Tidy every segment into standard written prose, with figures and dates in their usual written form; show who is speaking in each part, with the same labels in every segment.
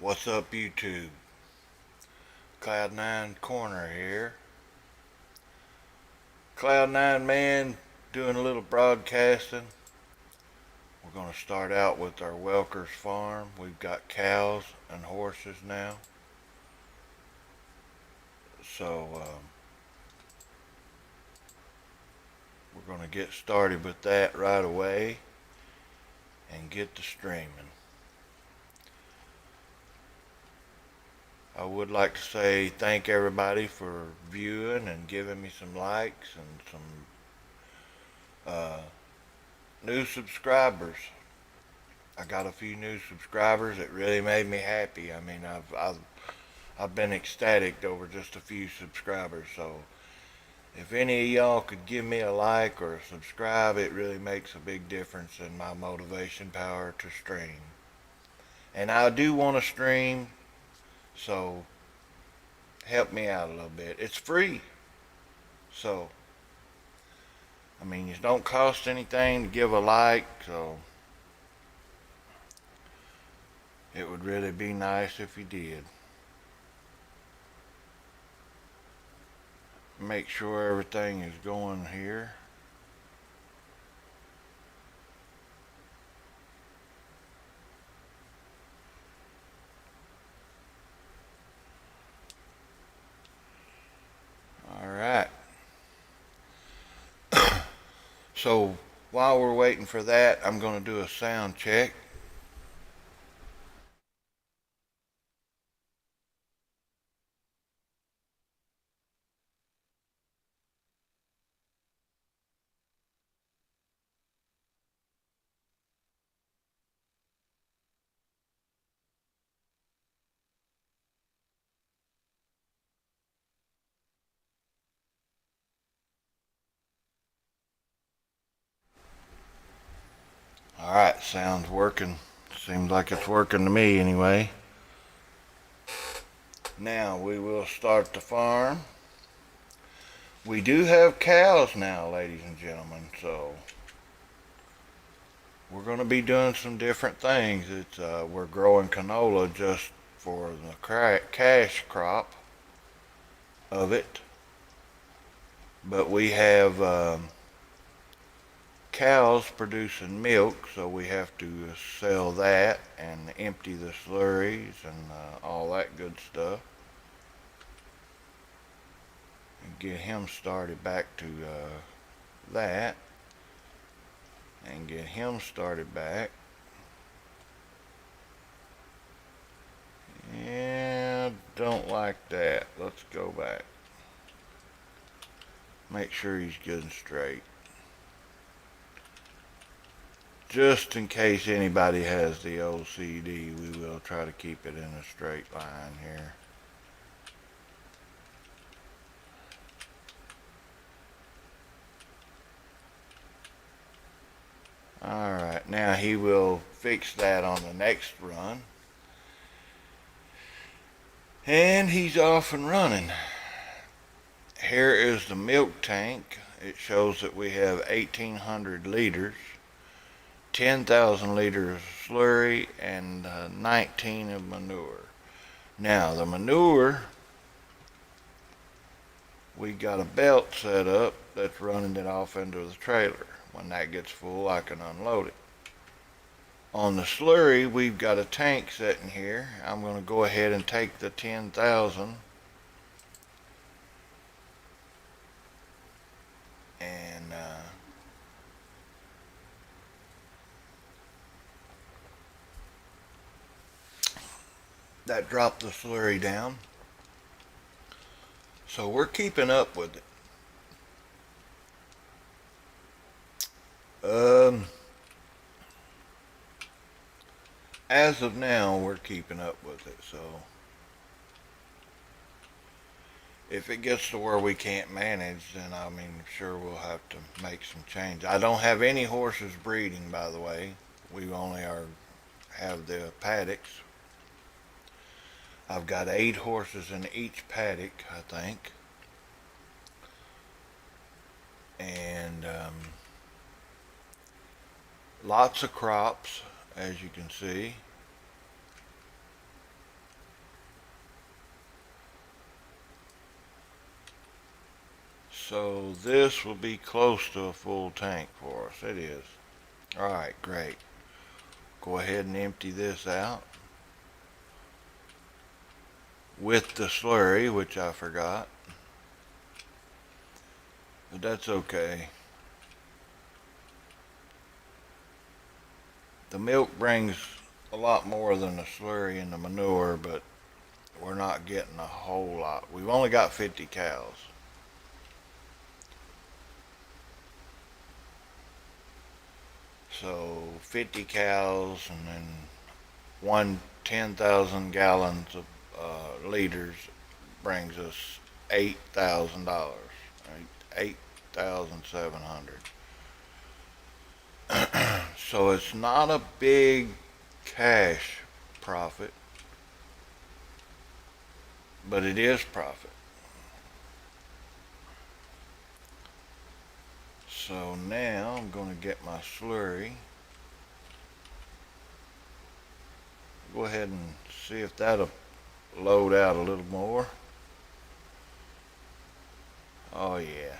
Speaker 1: What's up, YouTube? Cloud9 Corner here. Cloud9 man doing a little broadcasting. We're going to start out with our Welkers farm. We've got cows and horses now. So we're going to get started with that right away and get to streaming. I would like to say thank everybody for viewing and giving me some likes and some new subscribers. I got a few new subscribers. It really made me happy. I mean, I've been ecstatic over just a few subscribers. So if any of y'all could give me a like or a subscribe, it really makes a big difference in my motivation power to stream. And I do want to stream, so help me out a little bit. It's free. So, I mean, it don't cost anything to give a like, so it would really be nice if you did. Make sure everything is going here. All right. So while we're waiting for that, I'm going to do a sound check. All right, sounds working. Seems like it's working to me anyway. Now we will start the farm. We do have cows now, ladies and gentlemen, so we're going to be doing some different things. We're growing canola just for the cash crop of it, but we have cows producing milk, so we have to sell that and empty the slurries and all that good stuff. And get him started back to that. And get him started back. Yeah, don't like that. Let's go back. Make sure he's good and straight. Just in case anybody has the OCD, we will try to keep it in a straight line here. Alright, now he will fix that on the next run. And he's off and running. Here is the milk tank. It shows that we have 1,800 liters. 10,000 liters of slurry and 19 of manure. Now the manure, we got a belt set up that's running it off into the trailer. When that gets full, I can unload it. On the slurry, we've got a tank sitting here. I'm going to go ahead and take the 10,000 and that dropped the slurry down. So we're keeping up with it. As of now, we're keeping up with it. So if it gets to where we can't manage, then I mean, sure we'll have to make some change. I don't have any horses breeding, by the way. We only have the paddocks. I've got 8 horses in each paddock, I think. And lots of crops, as you can see. So this will be close to a full tank for us. It is. Alright, great. Go ahead and empty this out with the slurry, which I forgot. But that's okay. The milk brings a lot more than the slurry and the manure, but we're not getting a whole lot. We've only got 50 cows. So 50 cows and then one 10,000 gallons of liters brings us $8,000. 8,700. So it's not a big cash profit, but it is profit. So now I'm going to get my slurry. Go ahead and see if that'll load out a little more. Oh yeah,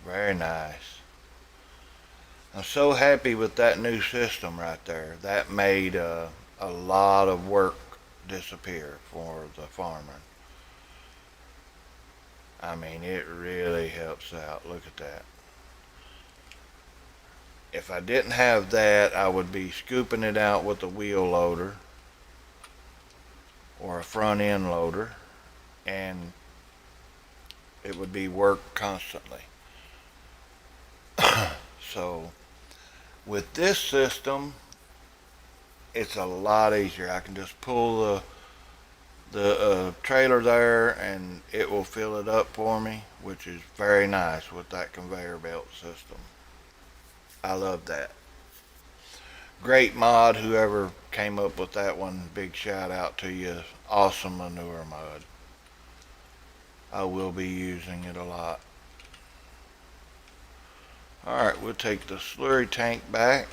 Speaker 1: very nice. I'm so happy with that new system right there. That made a lot of work disappear for the farmer. I mean, it really helps out. Look at that. If I didn't have that, I would be scooping it out with a wheel loader or a front end loader, and it would be work constantly. So with this system, it's a lot easier. I can just pull the trailer there and it will fill it up for me, which is very nice with that conveyor belt system. I love that. Great mod, whoever came up with that one. Big shout out to you. Awesome manure mod. I will be using it a lot. Alright, we'll take the slurry tank back.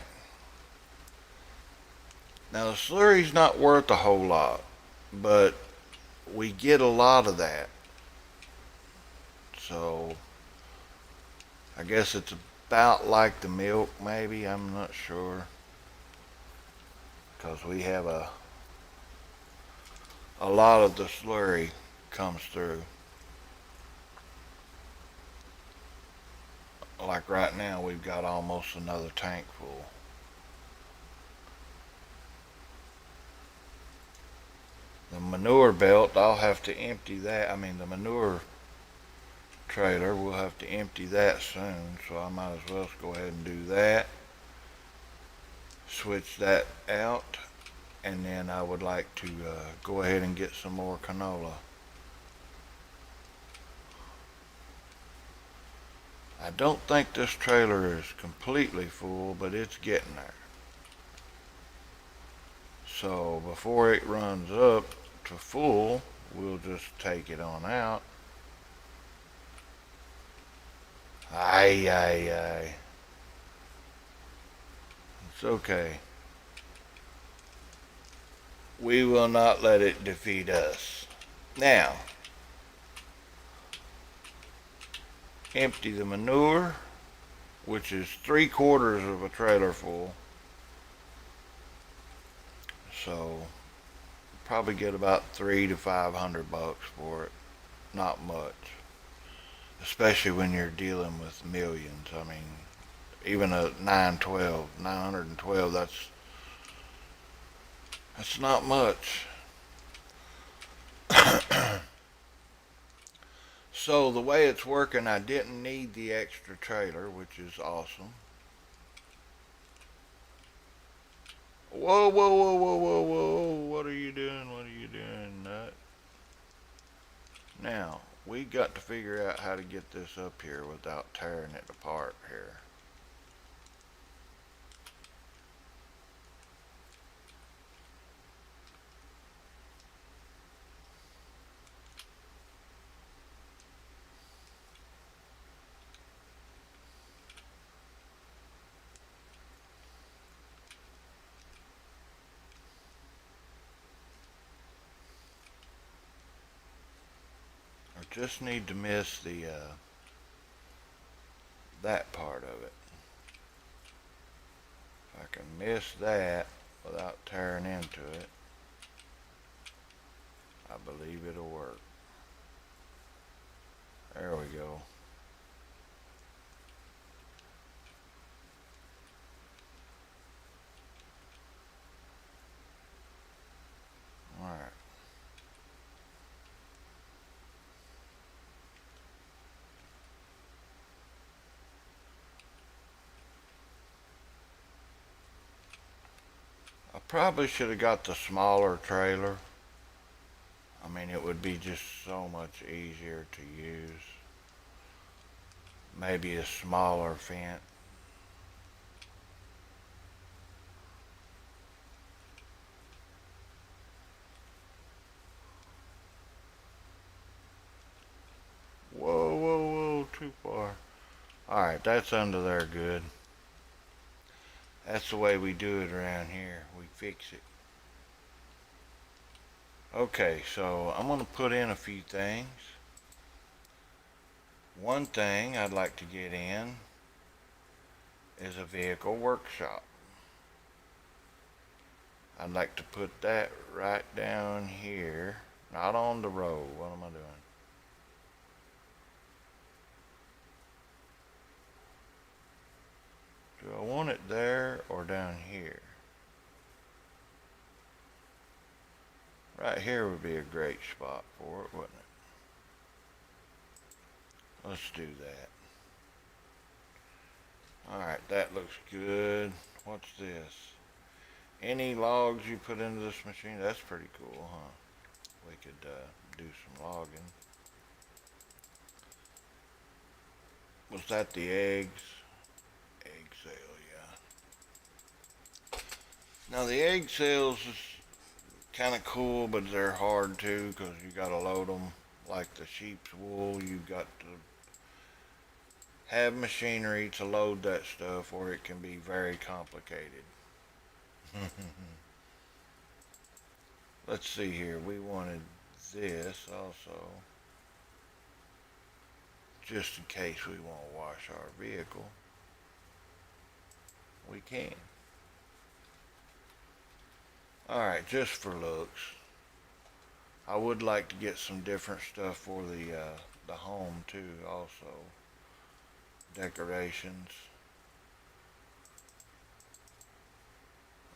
Speaker 1: Now the slurry's not worth a whole lot, but we get a lot of that. So I guess it's about like the milk, maybe. I'm not sure, because we have a lot of the slurry comes through. Like right now, we've got almost another tank full. The manure belt, I'll have to empty that. I mean, the manure trailer, we'll have to empty that soon, so I might as well go ahead and do that. Switch that out, and then I would like to go ahead and get some more canola. I don't think this trailer is completely full, but it's getting there. So before it runs up to full, we'll just take it on out. Aye, aye, aye. It's okay. We will not let it defeat us. Now, empty the manure, which is 3/4 of a trailer full. So probably get about $300 to $500 for it. Not much, especially when you're dealing with millions. I mean, even a 912, that's not much. So the way it's working, I didn't need the extra trailer, which is awesome. Whoa, whoa, whoa, whoa, whoa, whoa. What are you doing? What are you doing, nut? Now, we got to figure out how to get this up here without tearing it apart here. I just need to miss the that part of it. If I can miss that without tearing into it, I believe it'll work. There we go. Alright. I probably should have got the smaller trailer. I mean, it would be just so much easier to use. Maybe a smaller fence. Whoa, whoa, whoa, too far. Alright, that's under there good. That's the way we do it around here. We fix it. Okay, so I'm going to put in a few things. One thing I'd like to get in is a vehicle workshop. I'd like to put that right down here. Not on the road. What am I doing? Do I want it there or down here? Right here would be a great spot for it, wouldn't it? Let's do that. Alright, that looks good. What's this? Any logs you put into this machine? That's pretty cool, huh? We could do some logging. Was that the eggs? Egg sale, yeah. Now the egg sales is kind of cool, but they're hard too because you got to load them like the sheep's wool. You got to have machinery to load that stuff, or it can be very complicated. Let's see here. We wanted this also, just in case we want to wash our vehicle. We can. Alright, just for looks. I would like to get some different stuff for the home too, also. Decorations.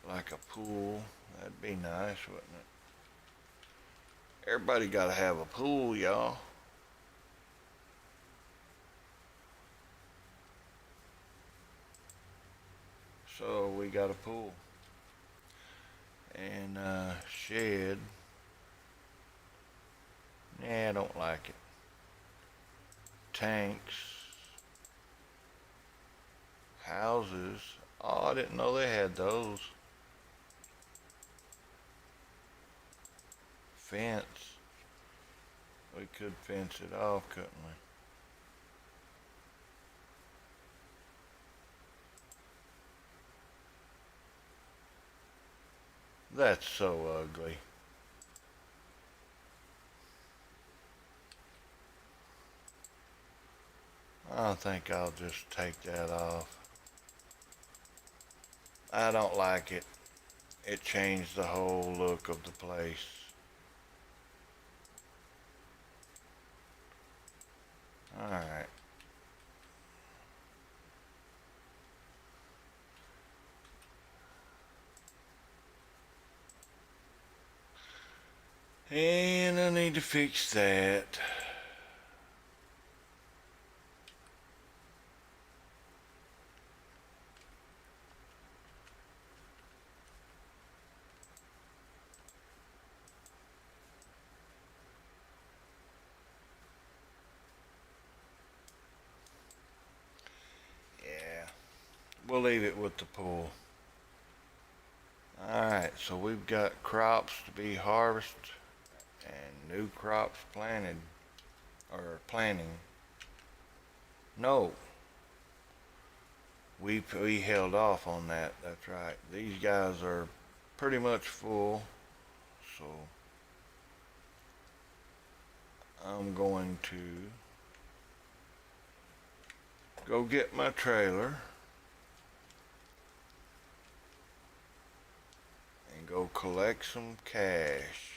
Speaker 1: Like a pool. That'd be nice, wouldn't it? Everybody gotta have a pool, y'all. So we got a pool. And shed. Yeah, I don't like it. Tanks. Houses. Oh, I didn't know they had those. Fence. We could fence it off, couldn't we? That's so ugly. I think I'll just take that off. I don't like it. It changed the whole look of the place. Alright. And I need to fix that. Yeah. We'll leave it with the pool. Alright, so we've got crops to be harvested and new crops planted. Or planting. No. We held off on that. That's right. These guys are pretty much full. So I'm going to go get my trailer and go collect some cash.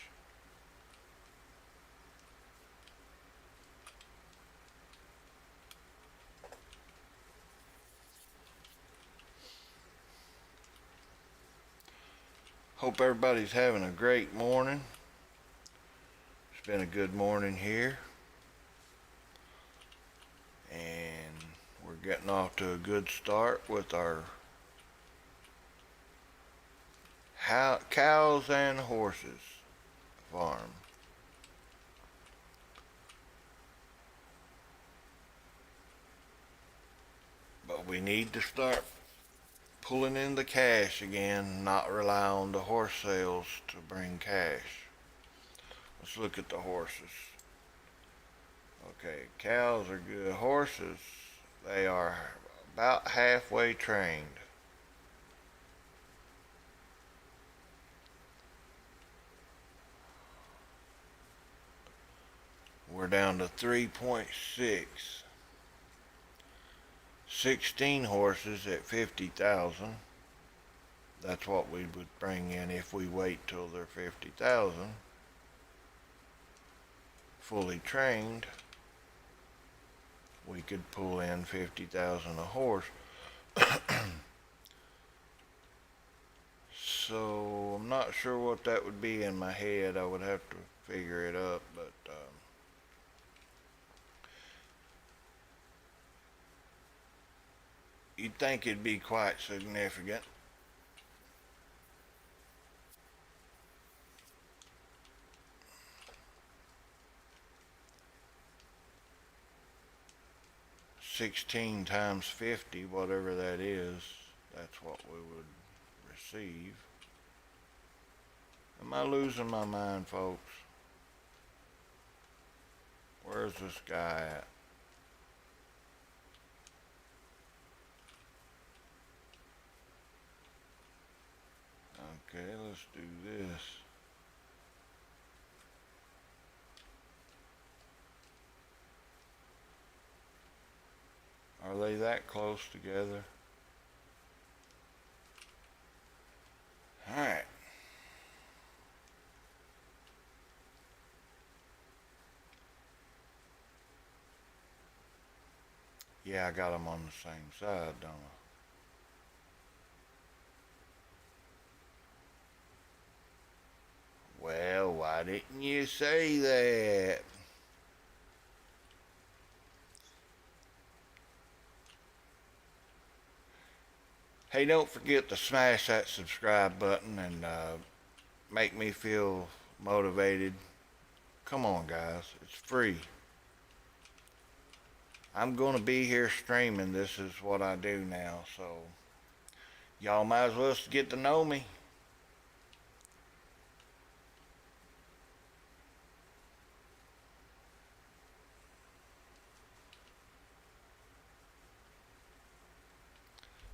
Speaker 1: Hope everybody's having a great morning. It's been a good morning here. And we're getting off to a good start with our cows and horses farm. But we need to start pulling in the cash again, not rely on the horse sales to bring cash. Let's look at the horses. Okay, cows are good. Horses, they are about halfway trained. We're down to 3.6. 16 horses at 50,000. That's what we would bring in if we wait till they're 50,000. Fully trained, we could pull in 50,000 a horse. So I'm not sure what that would be in my head. I would have to figure it up, but you'd think it'd be quite significant. $16 times 50, whatever that is, that's what we would receive. Am I losing my mind, folks? Where's this guy at? Okay, let's do this. Are they that close together? Alright. Yeah, I got them on the same side, don't I? Well, why didn't you say that? Hey, don't forget to smash that subscribe button and make me feel motivated. Come on, guys. It's free. I'm going to be here streaming. This is what I do now, so y'all might as well get to know me.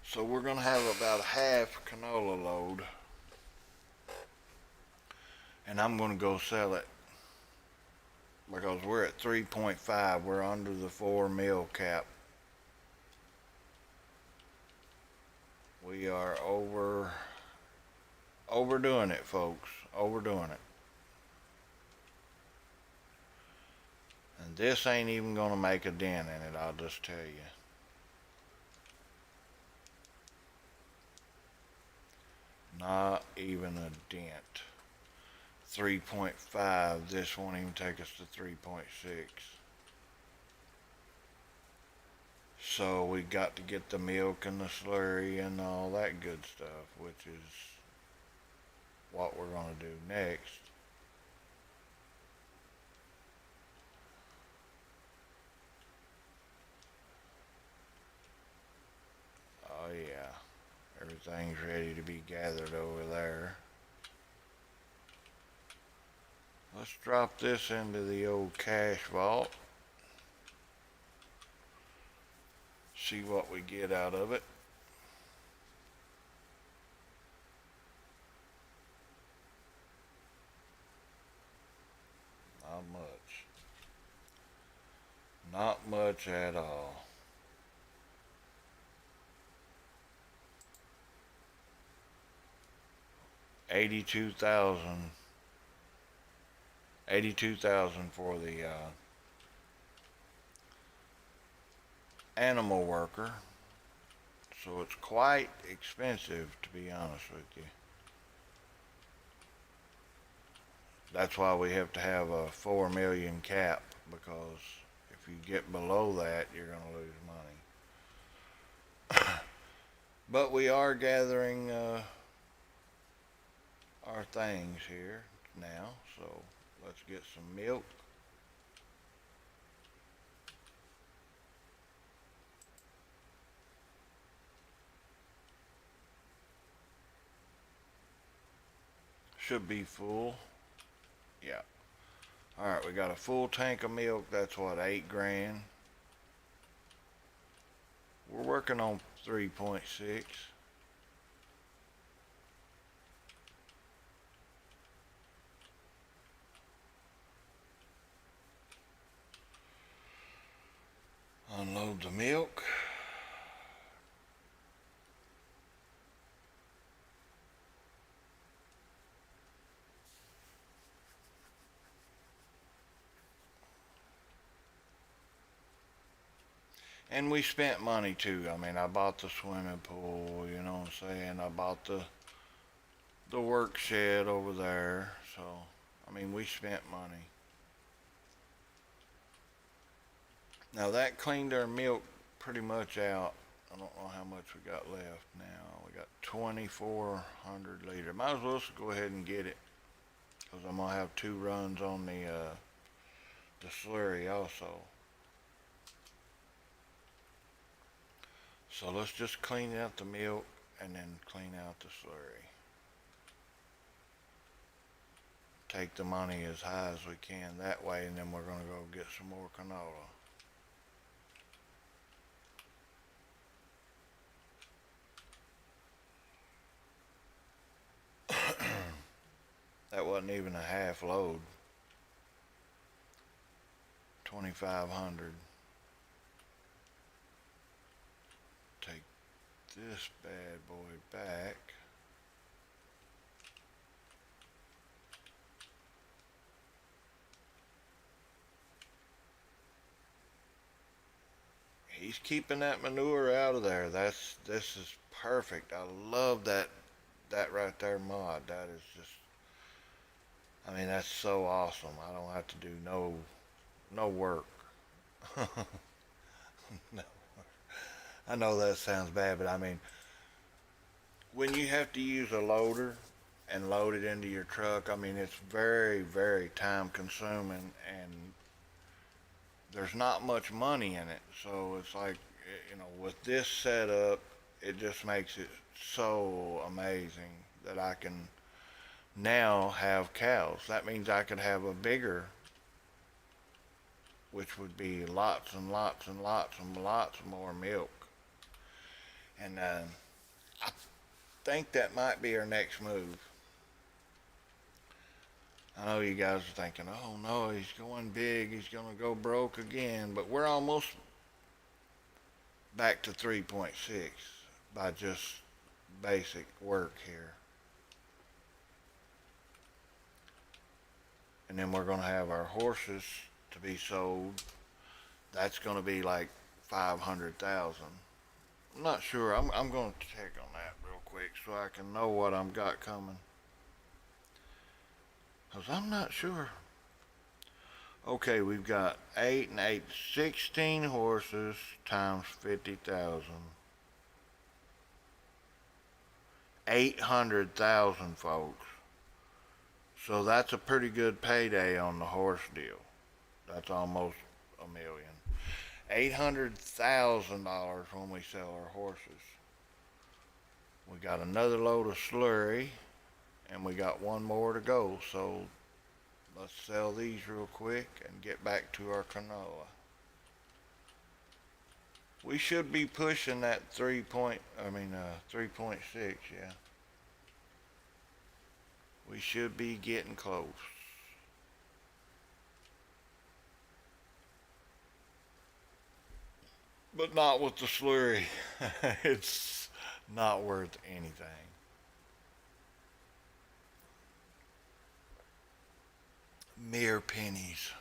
Speaker 1: So we're going to have about a half canola load. And I'm going to go sell it. Because we're at 3.5. We're under the 4 meal cap. We are overdoing it, folks. Overdoing it. And this ain't even going to make a dent in it, I'll just tell you. Not even a dent. 3.5. This won't even take us to 3.6. So we got to get the milk and the slurry and all that good stuff, which is what we're going to do next. Oh yeah, everything's ready to be gathered over there. Let's drop this into the old cash vault. See what we get out of it. Not much. Not much at all. 82,000, 82,000 for the animal worker. So it's quite expensive, to be honest with you. That's why we have to have a 4 million cap, because if you get below that, you're going to lose money. But we are gathering our things here now, so let's get some milk. Should be full. Yeah. Alright, we got a full tank of milk. That's what, 8 grand? We're working on 3.6. Unload the milk. And we spent money too. I mean, I bought the swimming pool, you know what I'm saying? I bought the work shed over there. So, I mean, we spent money. Now that cleaned our milk pretty much out. I don't know how much we got left now. We got 2,400 liters. Might as well just go ahead and get it, because I'm gonna have 2 runs on the slurry also. So let's just clean out the milk and then clean out the slurry. Take the money as high as we can that way, and then we're gonna go get some more canola. That wasn't even a half load. 2,500. Take this bad boy back. He's keeping that manure out of there. This is perfect. I love that right there mod. That is just, I mean, that's so awesome. I don't have to do no work. No. I know that sounds bad, but I mean, when you have to use a loader and load it into your truck, I mean, it's very, very time consuming, and there's not much money in it. So it's like, you know, with this setup, it just makes it so amazing that I can now have cows. That means I could have a bigger, which would be lots and lots and lots and lots more milk. And I think that might be our next move. I know you guys are thinking, oh no, he's going big, he's going to go broke again, but we're almost back to 3.6 by just basic work here. And then we're going to have our horses to be sold. That's going to be like 500,000. I'm not sure. I'm going to check on that real quick so I can know what I've got coming. Because I'm not sure. Okay, we've got 8 and 8, 16 horses times 50,000. 800,000, folks. So that's a pretty good payday on the horse deal. That's almost a million. $800,000 when we sell our horses. We got another load of slurry, and we got one more to go. So let's sell these real quick and get back to our canola. We should be pushing that 3.6, yeah. We should be getting close. But not with the slurry. It's not worth anything. mere pennies.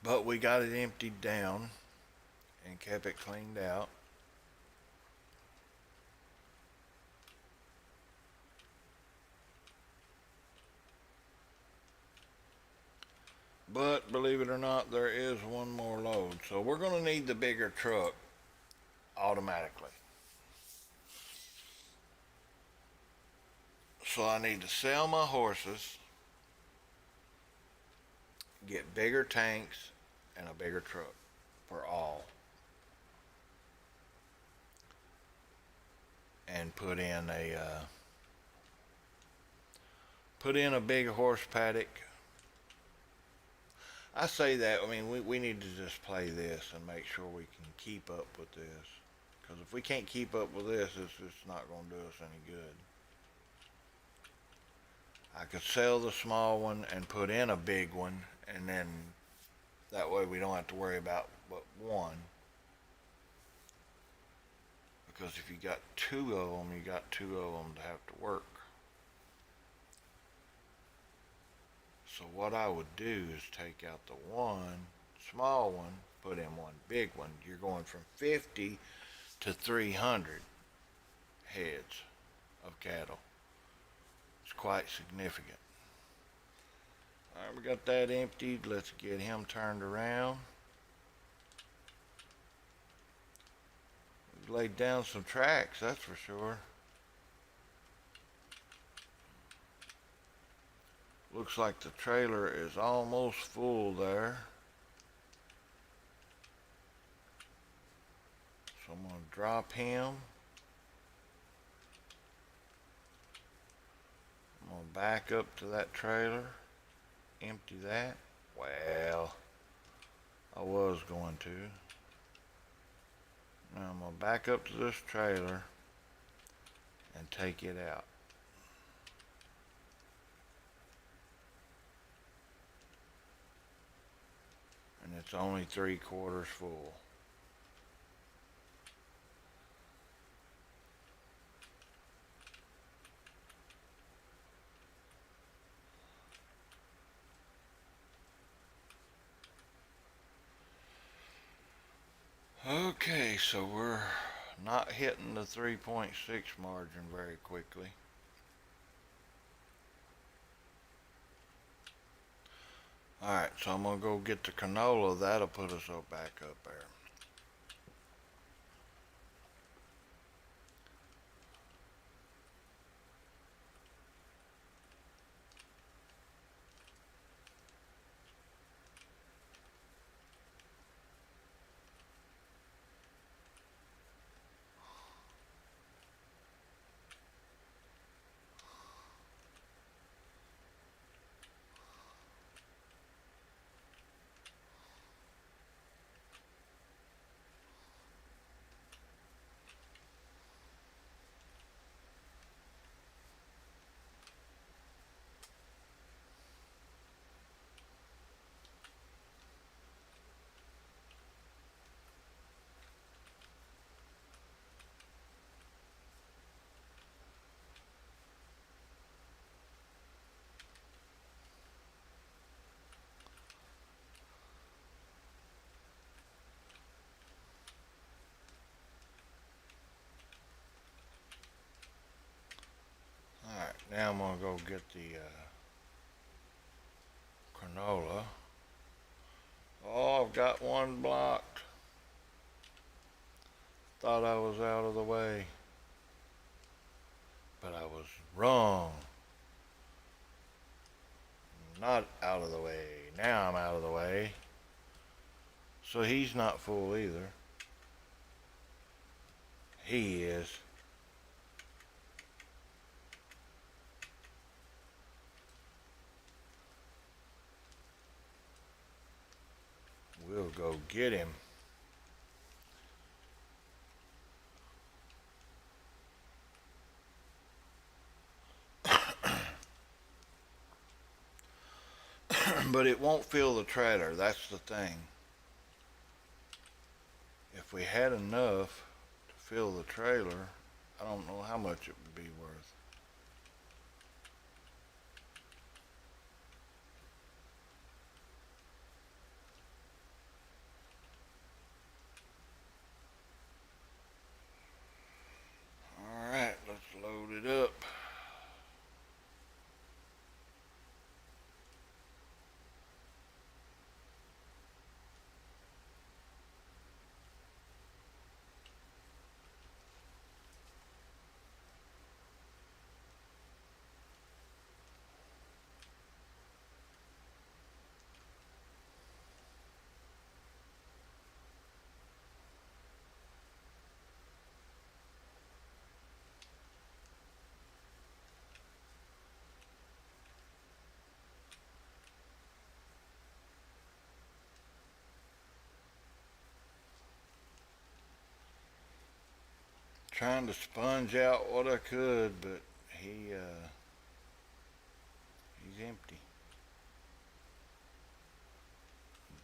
Speaker 1: But we got it emptied down and kept it cleaned out. But believe it or not, there is one more load. So we're going to need the bigger truck automatically. So I need to sell my horses, get bigger tanks, and a bigger truck for all. And put in a big horse paddock. I say that, I mean, we need to just play this and make sure we can keep up with this. Because if we can't keep up with this, it's just not going to do us any good. I could sell the small one and put in a big one, and then that way we don't have to worry about but one. Because if you got two of them, you got two of them to have to work. So what I would do is take out the one small one, put in one big one. You're going from 50 to 300 heads of cattle. It's quite significant. All right, we got that emptied. Let's get him turned around. We've laid down some tracks, that's for sure. Looks like the trailer is almost full there. So I'm going to drop him. I'm going to back up to that trailer. Empty that. Well, I was going to. Now I'm going to back up to this trailer and take it out. And it's only 3/4 full. Okay, so we're not hitting the 3.6 margin very quickly. Alright, so I'm going to go get the canola. That'll put us back up there. Alright, now I'm going to go get the canola. Oh, I've got one blocked. Thought I was out of the way. But I was wrong. Not out of the way. Now I'm out of the way. So he's not full either. He is. We'll go get him. But it won't fill the trailer. That's the thing. If we had enough to fill the trailer, I don't know how much it would be worth. trying to sponge out what I could, but he's empty.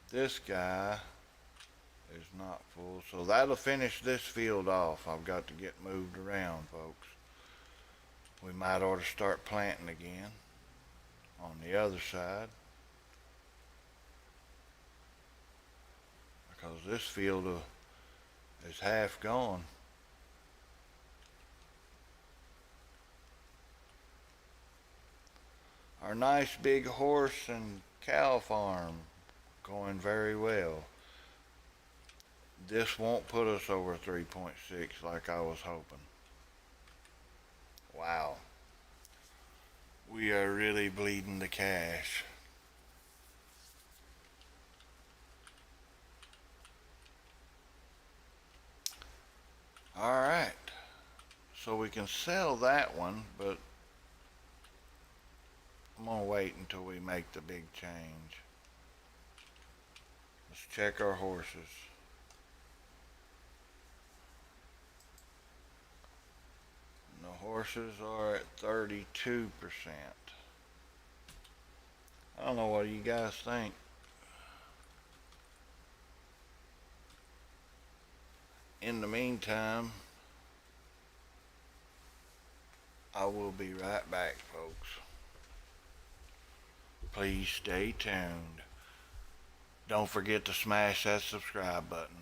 Speaker 1: This guy is not full, so that'll finish this field off. I've got to get moved around, folks. We might ought to start planting again on the other side, because this field is half gone. Our nice big horse and cow farm going very well. This won't put us over 3.6 like I was hoping. Wow. We are really bleeding the cash. Alright. So we can sell that one, but I'm going to wait until we make the big change. Let's check our horses. And the horses are at 32%. I don't know what you guys think. In the meantime, I will be right back, folks. Please stay tuned. Don't forget to smash that subscribe button.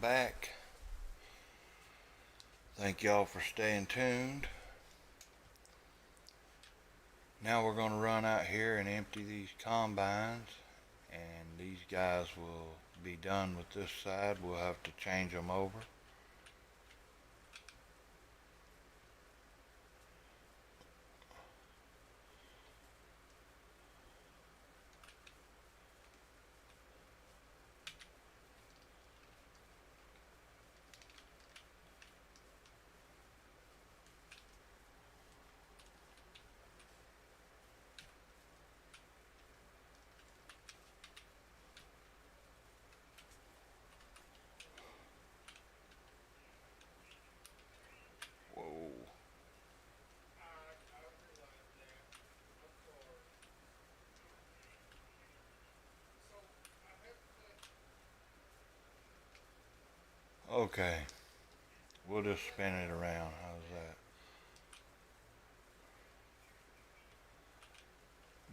Speaker 1: back. Thank y'all for staying tuned. Now we're going to run out here and empty these combines, and these guys will be done with this side. We'll have to change them over. Whoa. Okay, we'll just spin it around. How's that?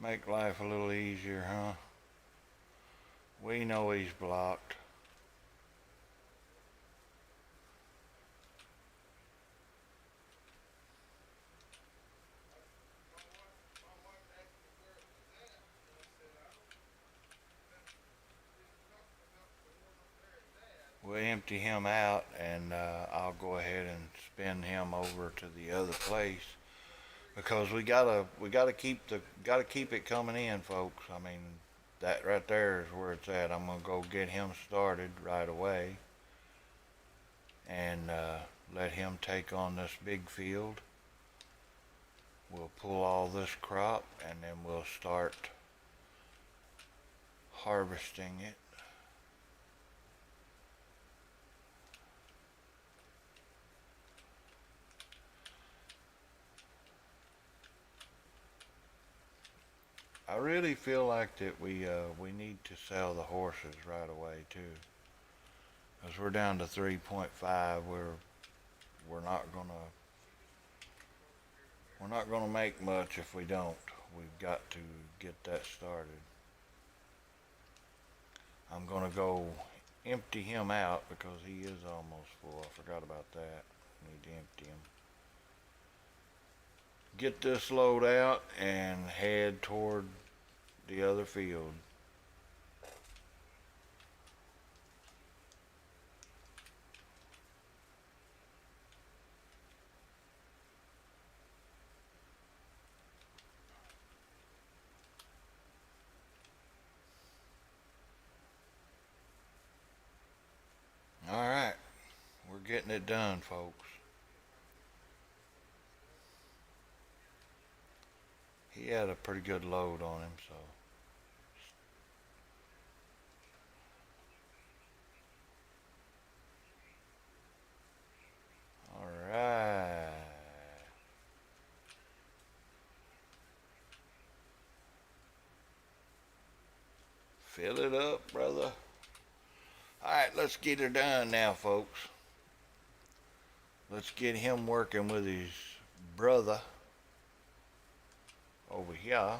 Speaker 1: Make life a little easier, huh? We know he's blocked. We'll empty him out, and I'll go ahead and spin him over to the other place, because we gotta keep it coming in, folks. I mean, that right there is where it's at. I'm gonna go get him started right away, and let him take on this big field. We'll pull all this crop, and then we'll start harvesting it. I really feel like that we need to sell the horses right away too, because we're down to 3.5. We're not gonna we're not gonna make much if we don't. We've got to get that started. I'm gonna go empty him out because he is almost full. I forgot about that. Need to empty him. Get this load out and head toward the other field. Alright, we're getting it done, folks. He had a pretty good load on him, so. Alright. Fill it up, brother. Alright, let's get her done now, folks. Let's get him working with his brother over here.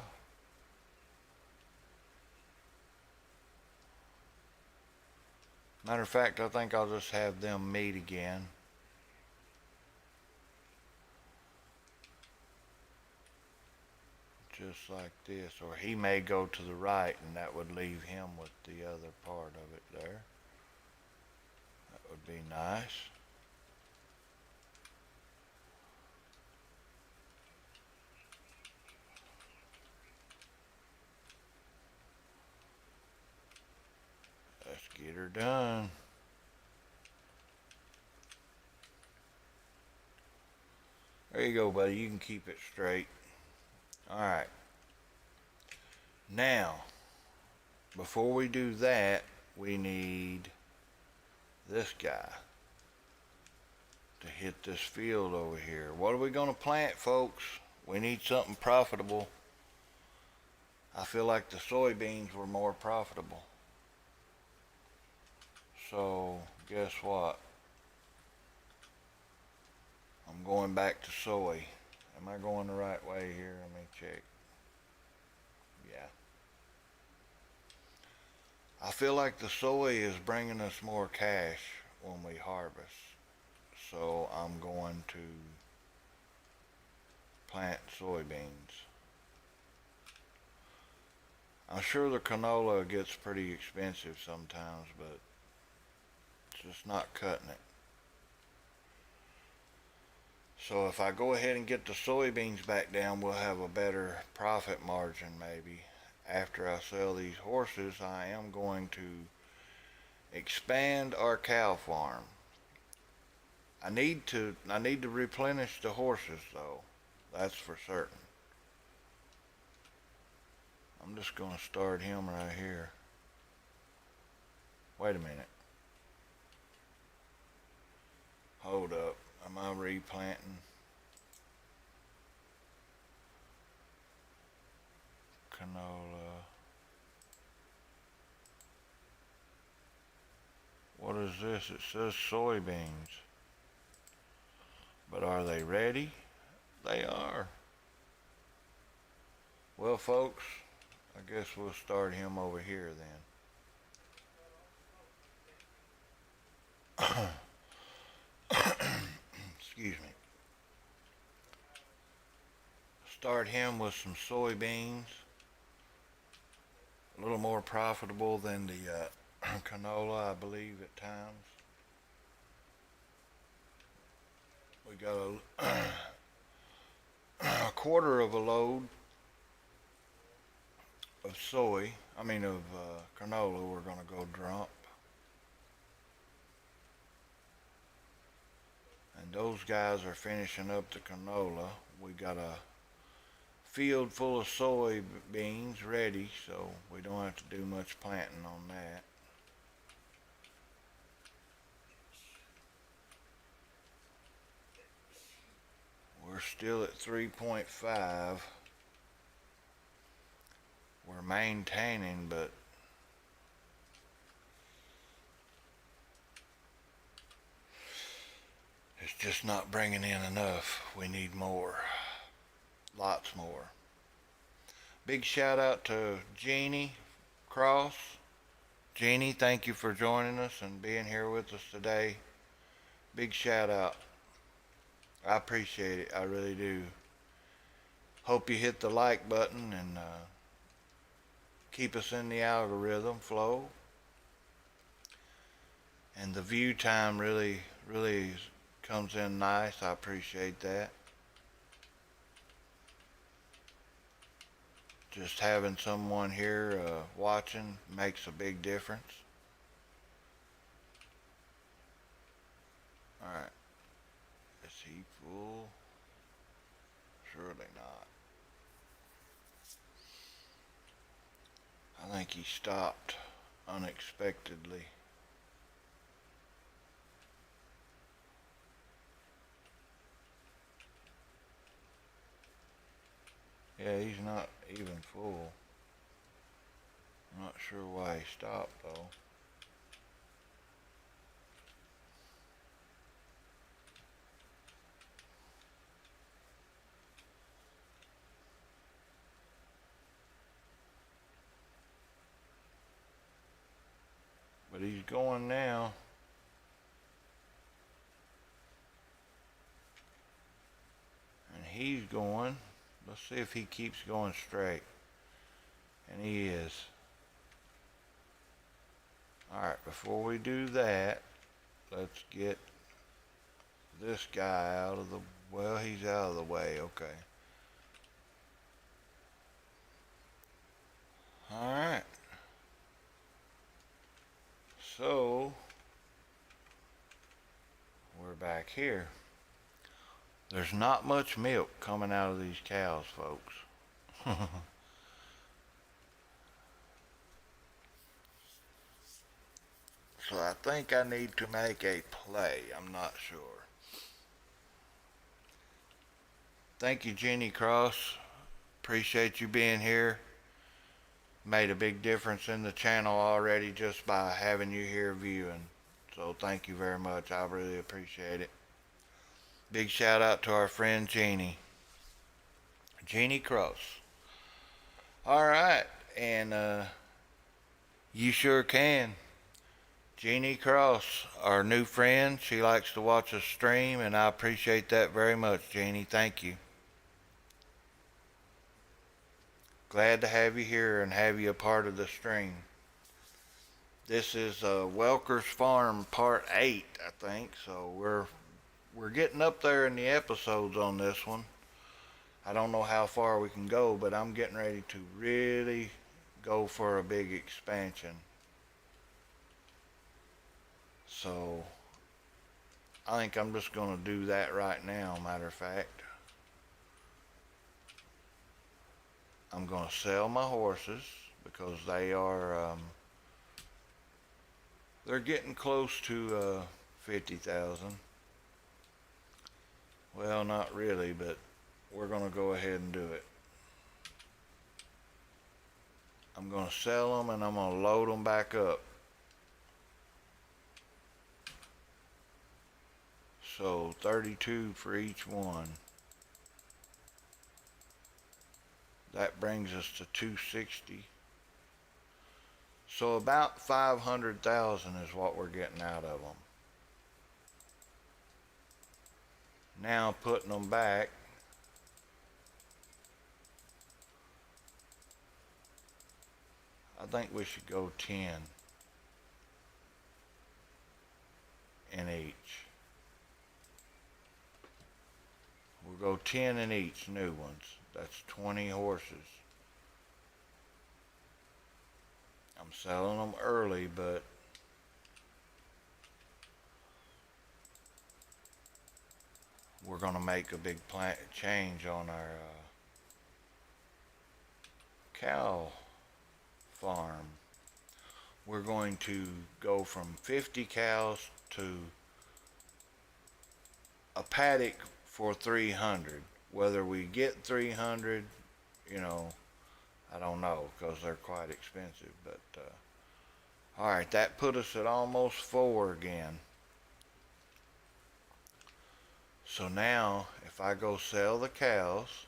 Speaker 1: Matter of fact, I think I'll just have them meet again. Just like this. Or he may go to the right, and that would leave him with the other part of it there. That would be nice. Let's get her done. There you go, buddy. You can keep it straight. Alright. Now, before we do that, we need this guy to hit this field over here. What are we going to plant, folks? We need something profitable. I feel like the soybeans were more profitable. So, guess what? I'm going back to soy. Am I going the right way here? Let me check. Yeah. I feel like the soy is bringing us more cash. when we harvest. So I'm going to plant soybeans. I'm sure the canola gets pretty expensive sometimes, but it's just not cutting it. So if I go ahead and get the soybeans back down, we'll have a better profit margin maybe. After I sell these horses, I am going to expand our cow farm. I need to replenish the horses though. That's for certain. I'm just gonna start him right here. Wait a minute. Hold up. Am I replanting? Canola. What is this? It says soybeans. But are they ready? They are. Well, folks, I guess we'll start him over here then. Excuse me. Start him with some soybeans. A little more profitable than the canola, I believe, at times. We got a quarter of a load of canola we're going to go dump. And those guys are finishing up the canola. We got a field full of soybeans ready, so we don't have to do much planting on that. We're still at 3.5. We're maintaining, but it's just not bringing in enough. We need more. Lots more. Big shout out to Jeannie Cross. Jeannie, thank you for joining us and being here with us today. Big shout out. I appreciate it. I really do. Hope you hit the like button and keep us in the algorithm flow. And the view time really comes in nice. I appreciate that. Just having someone here watching makes a big difference. Alright. Is he full? Surely not. I think he stopped unexpectedly. Yeah, he's not even full. I'm not sure why he stopped though. But he's going now. And he's going. Let's see if he keeps going straight. And he is. Alright, before we do that, let's get this guy out of the... Well, he's out of the way. Okay. Alright. So, we're back here. There's not much milk coming out of these cows, folks. So I think I need to make a play. I'm not sure. Thank you, Jenny Cross. Appreciate you being here. Made a big difference in the channel already just by having you here viewing. So thank you very much. I really appreciate it. Big shout out to our friend Jeannie. Jeannie Cross. Alright, and you sure can. Jeannie Cross, our new friend, she likes to watch us stream, and I appreciate that very much, Jeannie. Thank you. Glad to have you here and have you a part of the stream. This is Welkers Farm Part 8, I think, so we're getting up there in the episodes on this one. I don't know how far we can go, but I'm getting ready to really go for a big expansion. So I think I'm just going to do that right now, matter of fact. I'm going to sell my horses because they're getting close to 50,000. Well, not really, but we're going to go ahead and do it. I'm going to sell them and I'm going to load them back up. So 32 for each one. That brings us to 260. So about 500,000 is what we're getting out of them. Now putting them back. I think we should go 10 in each. We'll go 10 in each, new ones. That's 20 horses. I'm selling them early, but we're going to make a big change on our cow farm. We're going to go from 50 cows to a paddock for 300. Whether we get 300, I don't know, because they're quite expensive. But all right, that put us at almost 4 again. So now if I go sell the cows,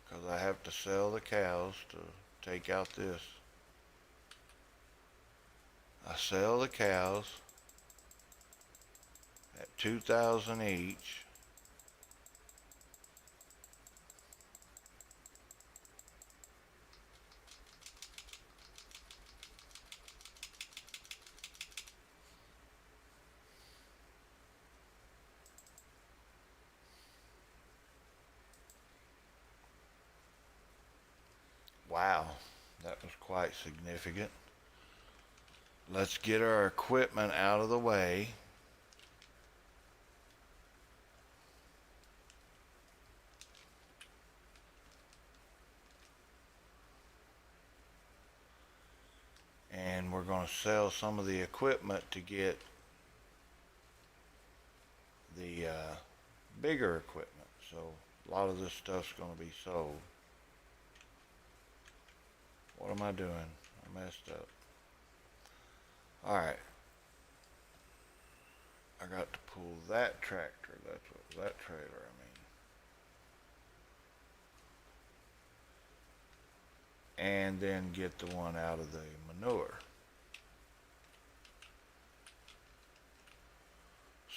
Speaker 1: because I have to sell the cows to take out this, I sell the cows at 2,000 each. Wow, that was quite significant. Let's get our equipment out of the way. And we're going to sell some of the equipment to get the bigger equipment. So a lot of this stuff's going to be sold. What am I doing? I messed up. Alright. I got to pull that tractor. That's what that trailer, and then get the one out of the manure.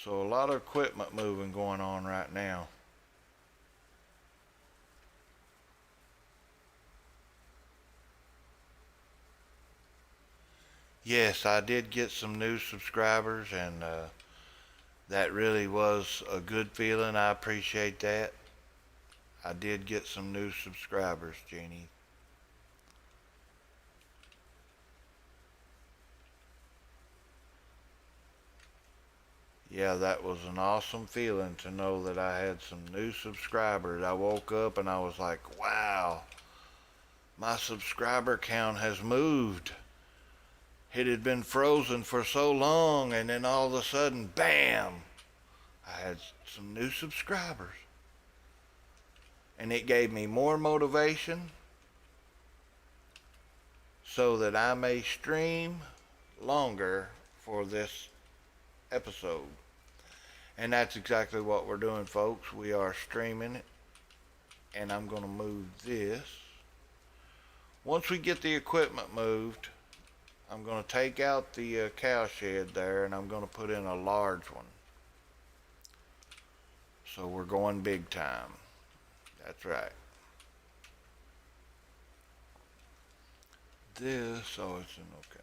Speaker 1: So a lot of equipment moving going on right now. Yes, I did get some new subscribers, and that really was a good feeling. I appreciate that. I did get some new subscribers, Jeannie. Yeah, that was an awesome feeling to know that I had some new subscribers. I woke up and I was like, wow, my subscriber count has moved. It had been frozen for so long, and then all of a sudden, bam, I had some new subscribers. And it gave me more motivation so that I may stream longer for this episode. And that's exactly what we're doing, folks. We are streaming it. And I'm going to move this. Once we get the equipment moved, I'm going to take out the cow shed there and I'm going to put in a large one. So we're going big time. That's right. This, oh, it's an okay.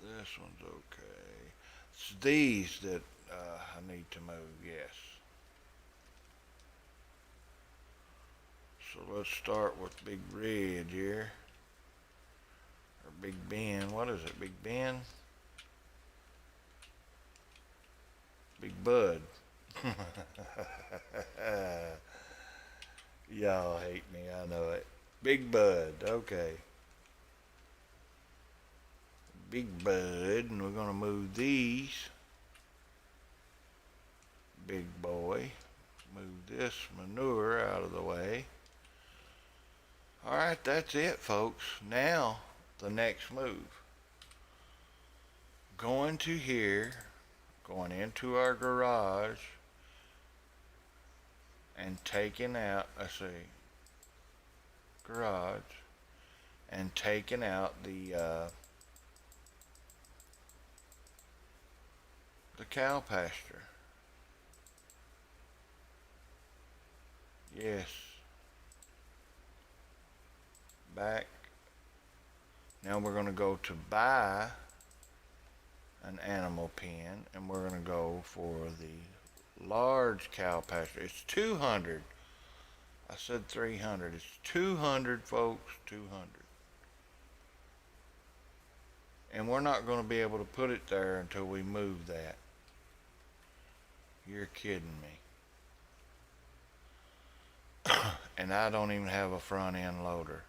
Speaker 1: This one's okay. It's these that I need to move, yes. So let's start with Big Red here. Or Big Ben. What is it? Big Ben? Big Bud. Y'all hate me, I know it. Big Bud, okay. Big Bud, and we're going to move these. Big boy. Move this manure out of the way. Alright, that's it, folks. Now, the next move. Going to here, going into our garage, and taking out, let's see, garage, and taking out the cow pasture. Yes. Back. Now we're going to go to buy an animal pen, and we're going to go for the large cow pasture. It's 200. I said 300. It's 200, folks. 200. And we're not going to be able to put it there until we move that. You're kidding me. And I don't even have a front end loader.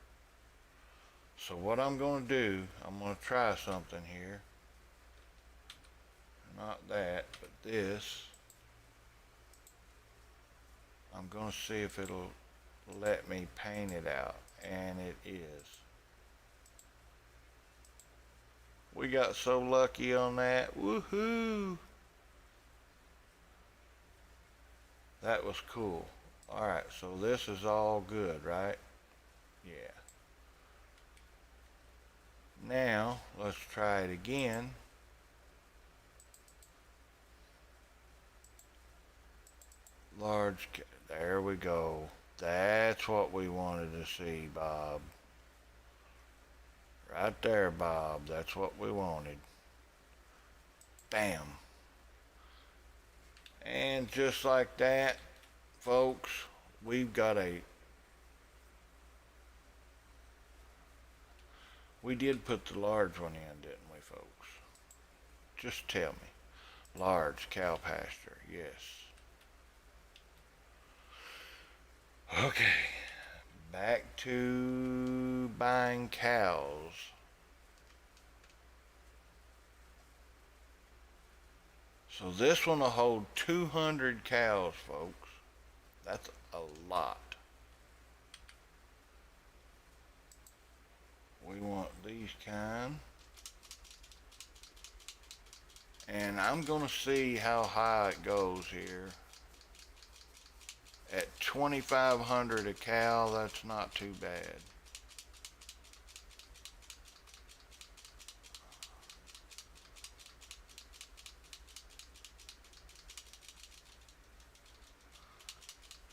Speaker 1: So what I'm going to do, I'm going to try something here. Not that, but this. I'm going to see if it'll let me paint it out. And it is. We got so lucky on that. Woohoo! That was cool. Alright, so this is all good, right? Yeah. Now, let's try it again. Large, there we go. That's what we wanted to see, Bob. Right there, Bob. That's what we wanted. Bam. And just like that, folks, we've got we did put the large one in, didn't we, folks? Just tell me. Large cow pasture, yes. Okay, back to buying cows. So this one will hold 200 cows, folks. That's a lot. We want these kind. And I'm going to see how high it goes here. At 2,500 a cow, that's not too bad.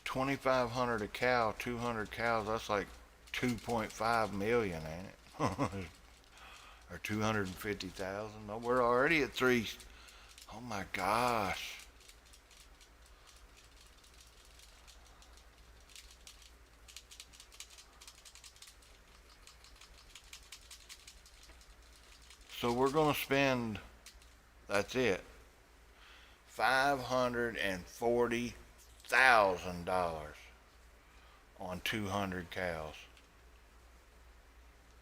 Speaker 1: $2,500 a cow, 200 cows, that's like 2.5 million, ain't it? Or 250,000. No, we're already at three. Oh my gosh. So we're going to spend, that's it, $540,000 on 200 cows.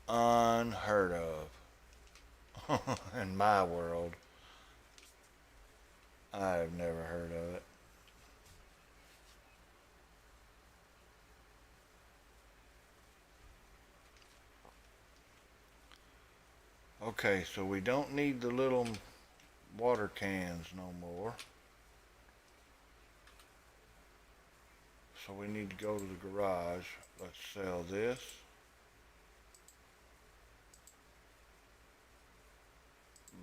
Speaker 1: Unheard of. In my world. I've never heard of it. Okay, so we don't need the little water cans no more. So we need to go to the garage. Let's sell this.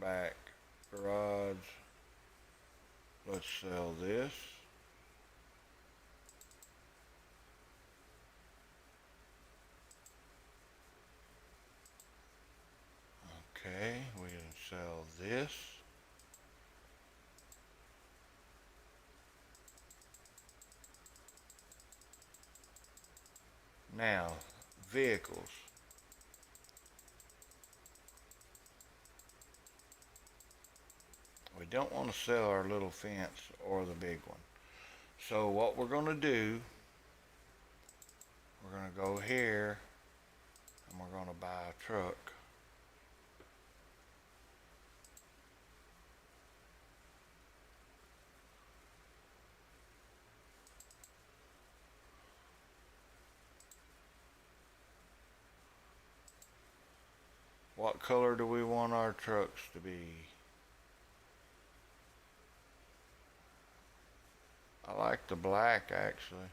Speaker 1: back garage. Let's sell this. Okay, we can sell this. Now, vehicles. We don't want to sell our little fence or the big one. So what we're going to do, we're going to go here and we're going to buy a truck. What color do we want our trucks to be? I like the black actually.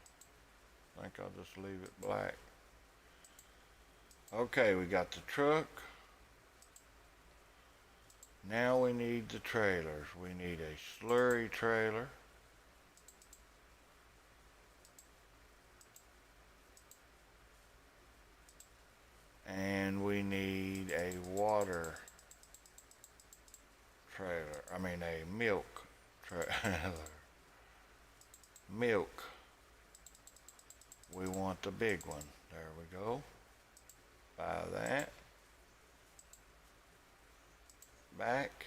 Speaker 1: I think I'll just leave it black. Okay, we got the truck. Now we need the trailers. We need a slurry trailer. And we need a water trailer. I mean a milk trailer. Milk. We want the big one. There we go. Buy that. Back.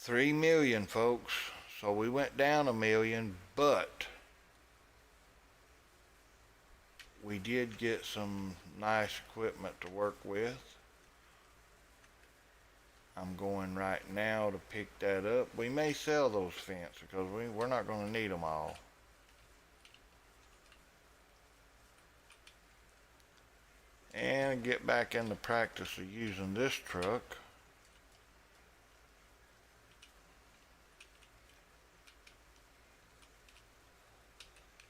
Speaker 1: $3 million, folks. So we went down $1 million, but we did get some nice equipment to work with. I'm going right now to pick that up. We may sell those fences because we're not going to need them all. And get back into practice of using this truck.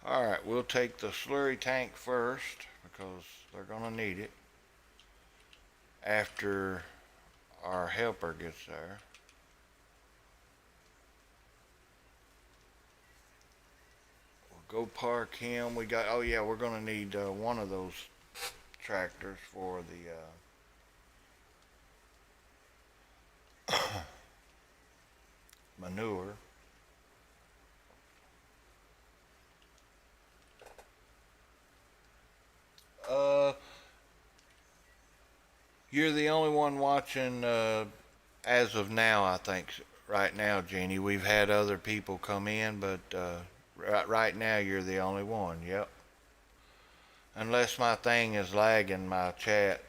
Speaker 1: Alright, we'll take the slurry tank first because they're going to need it after our helper gets there. We'll go park him. We got, oh yeah, we're going to need one of those tractors for the manure. You're the only one watching as of now, I think, right now, Jeannie. We've had other people come in, but right now you're the only one, yep. Unless my thing is lagging, my chat.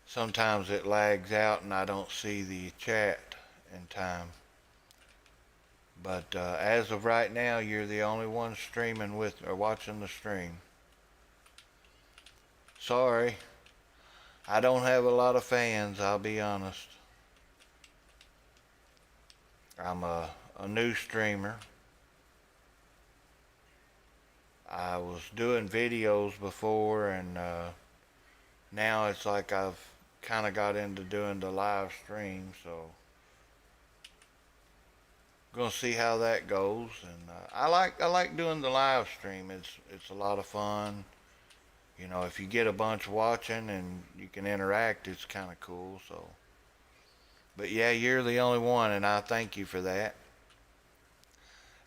Speaker 1: Sometimes it lags out and I don't see the chat in time. But as of right now, you're the only one streaming with or watching the stream. Sorry. I don't have a lot of fans, I'll be honest. I'm a new streamer. I was doing videos before, and now it's like I've kind of got into doing the live stream, so gonna see how that goes. And I like doing the live stream. It's a lot of fun. You know, if you get a bunch watching and you can interact, it's kind of cool. So, but yeah, you're the only one, and I thank you for that.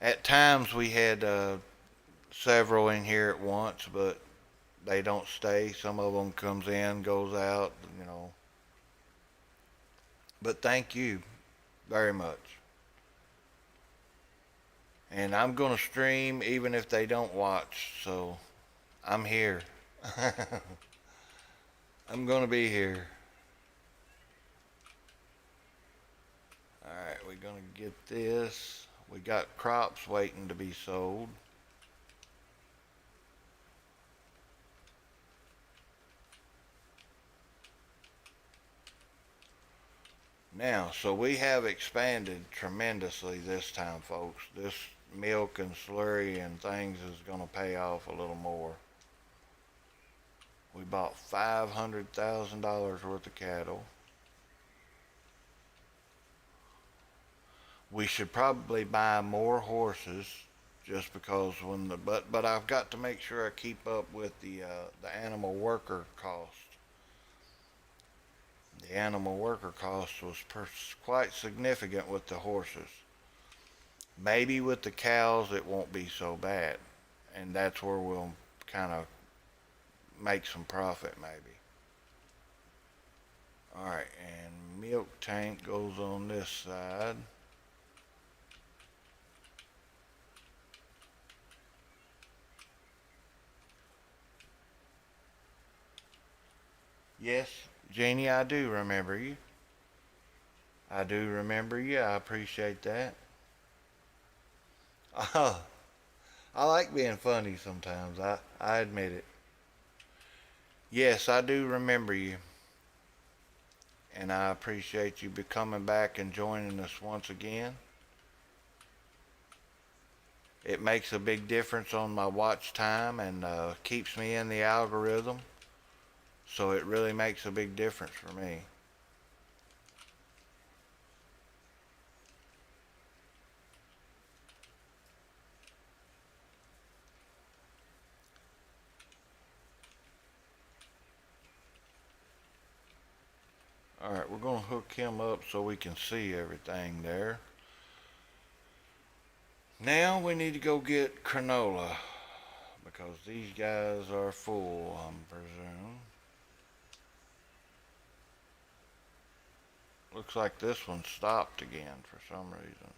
Speaker 1: At times we had several in here at once, but they don't stay. Some of them comes in, goes out, you know. But thank you very much. And I'm going to stream even if they don't watch, so I'm here. I'm going to be here. Alright, we're going to get this. We got crops waiting to be sold. Now, so we have expanded tremendously this time, folks. This milk and slurry and things is going to pay off a little more. We bought $500,000 worth of cattle. We should probably buy more horses, just because but I've got to make sure I keep up with the animal worker cost. The animal worker cost was quite significant with the horses. Maybe with the cows it won't be so bad, and that's where we'll kind of make some profit maybe. All right, and milk tank goes on this side. Yes, Jeannie, I do remember you. I do remember you. I appreciate that. Oh, I like being funny sometimes. I admit it. Yes, I do remember you. And I appreciate you coming back and joining us once again. It makes a big difference on my watch time and keeps me in the algorithm. So it really makes a big difference for me. Alright, we're going to hook him up so we can see everything there. Now we need to go get canola, because these guys are full, I presume. Looks like this one stopped again for some reason.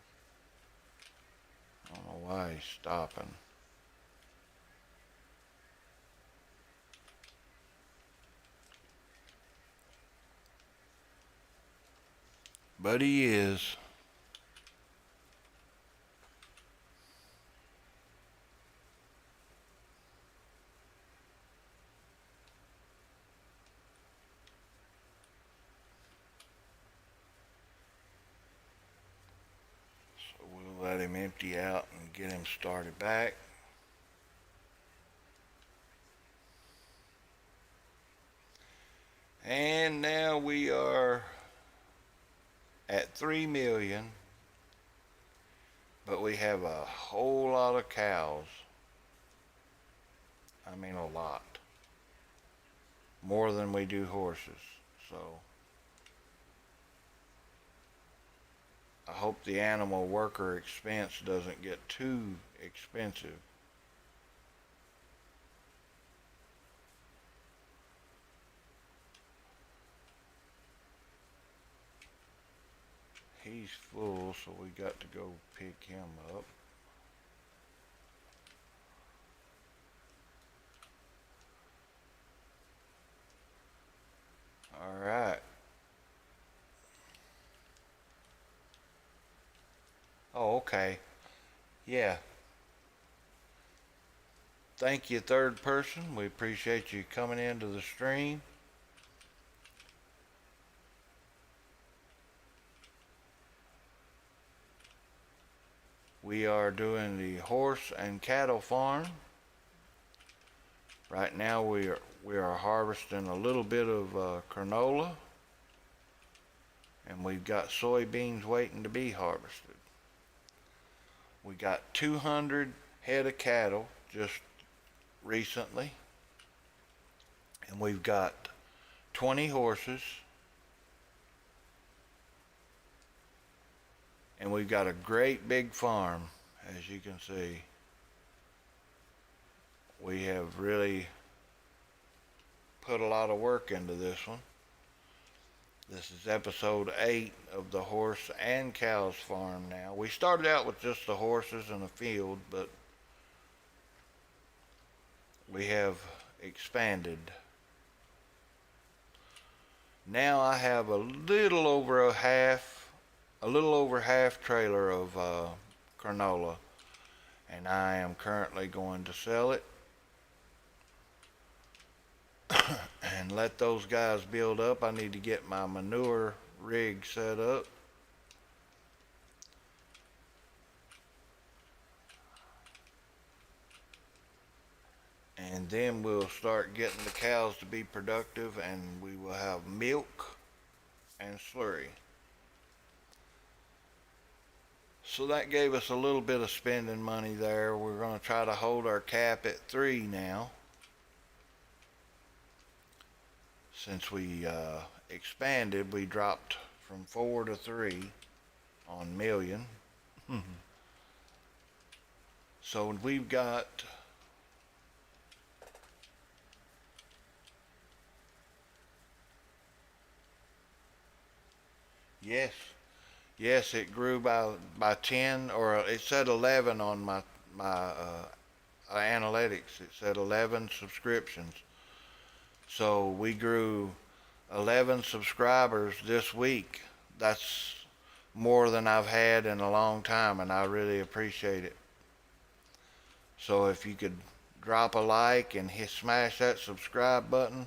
Speaker 1: I don't know why he's stopping. But he is. So we'll let him empty out and get him started back. And now we are at 3 million, but we have a whole lot of cows. I mean, a lot. More than we do horses. So I hope the animal worker expense doesn't get too expensive. He's full, so we got to go pick him up. All right. Oh, okay. Yeah. Thank you, third person. We appreciate you coming into the stream. We are doing the horse and cattle farm. Right now we are harvesting a little bit of canola, and we've got soybeans waiting to be harvested. We got 200 head of cattle just recently, and we've got 20 horses, and we've got a great big farm. As you can see, we have really put a lot of work into this one. This is episode 8 of the horse and cows farm now. We started out with just the horses in the field, but we have expanded. Now I have a little over half trailer of canola, and I am currently going to sell it and let those guys build up. I need to get my manure rig set up. and then we'll start getting the cows to be productive, and we will have milk and slurry. So that gave us a little bit of spending money there. We're going to try to hold our cap at 3 now, since we expanded. We dropped from 4 to 3 on million. So we've got yes, yes, it grew by 10, or it said 11 on my analytics. It said 11 subscriptions. So we grew 11 subscribers this week. That's more than I've had in a long time, and I really appreciate it. So if you could drop a like and smash that subscribe button,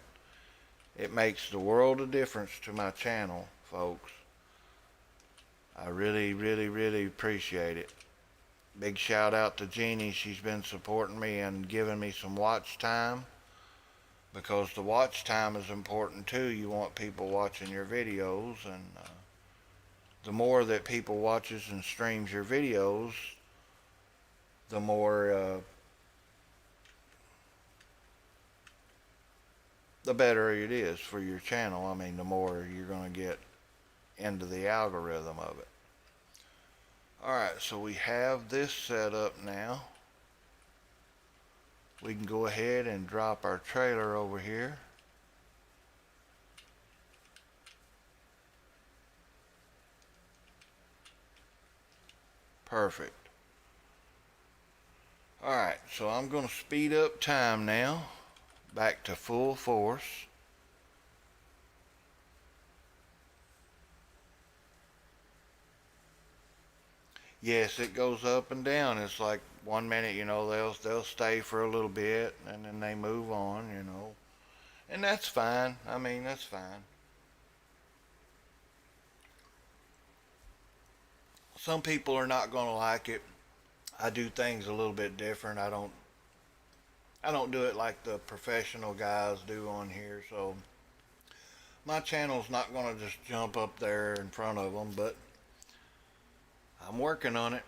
Speaker 1: it makes the world of difference to my channel, folks. I really, really, really appreciate it. Big shout out to Jeannie. She's been supporting me and giving me some watch time, because the watch time is important too. You want people watching your videos, and the more that people watches and streams your videos, the more the better it is for your channel. I mean, the more you're going to get into the algorithm of it. Alright, so we have this set up now. We can go ahead and drop our trailer over here. Perfect. Alright, so I'm going to speed up time now, back to full force. Yes, it goes up and down. It's like 1 minute, they'll stay for a little bit, and then they move on. And that's fine. I mean, that's fine. Some people are not going to like it. I do things a little bit different. I don't do it like the professional guys do on here, so my channel's not going to just jump up there in front of them, but I'm working on it.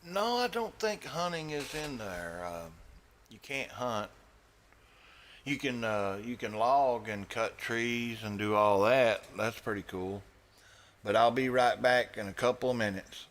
Speaker 1: No, I don't think hunting is in there. You can't hunt. You can log and cut trees and do all that. That's pretty cool. But I'll be right back in a couple of minutes.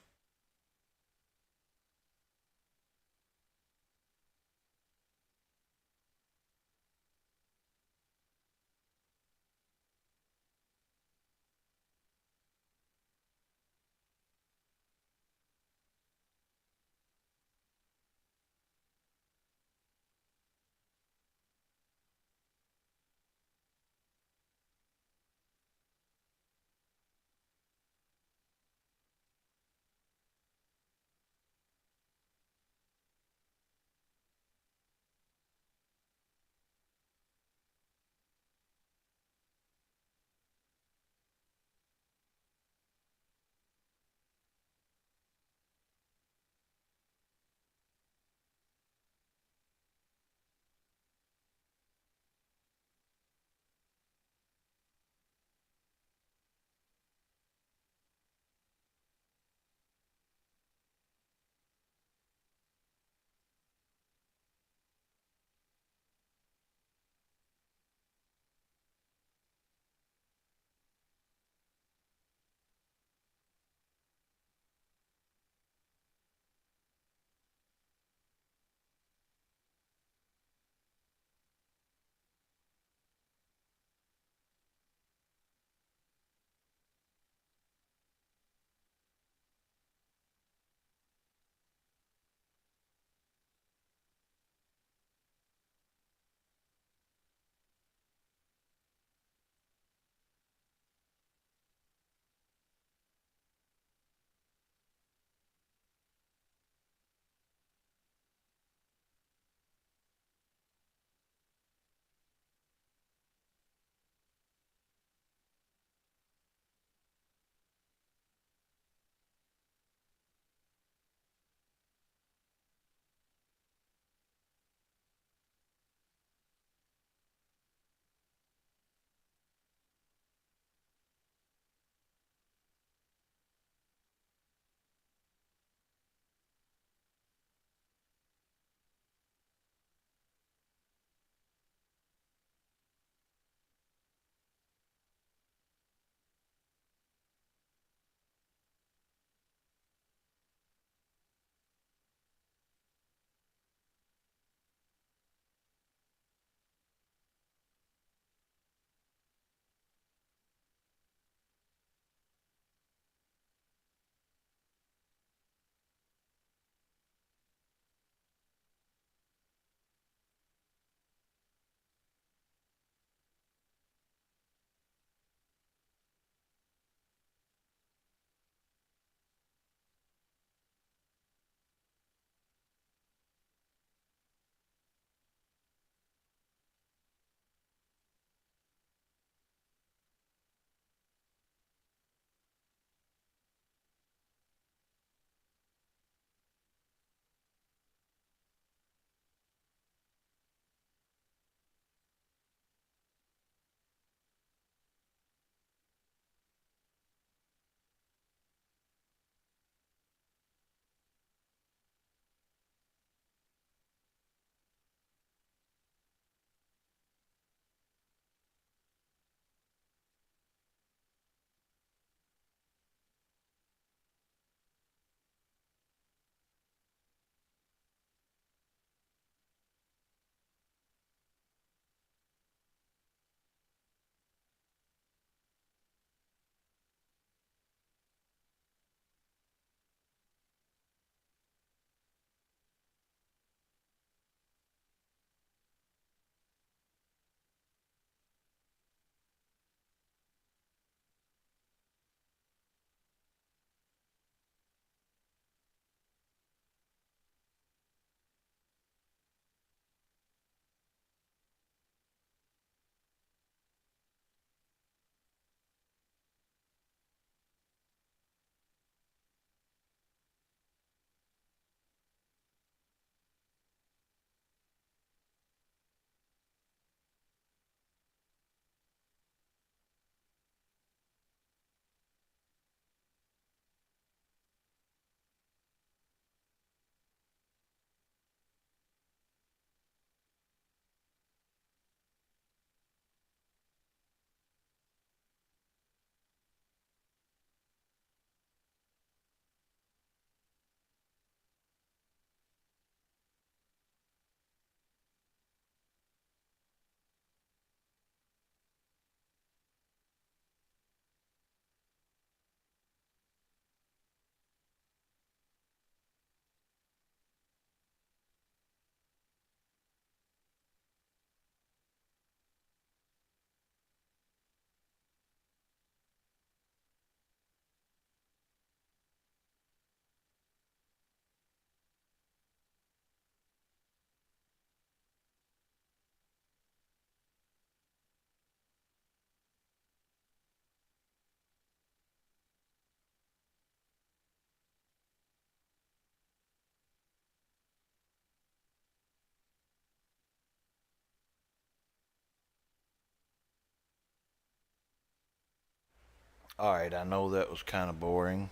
Speaker 1: Alright, I know that was kind of boring.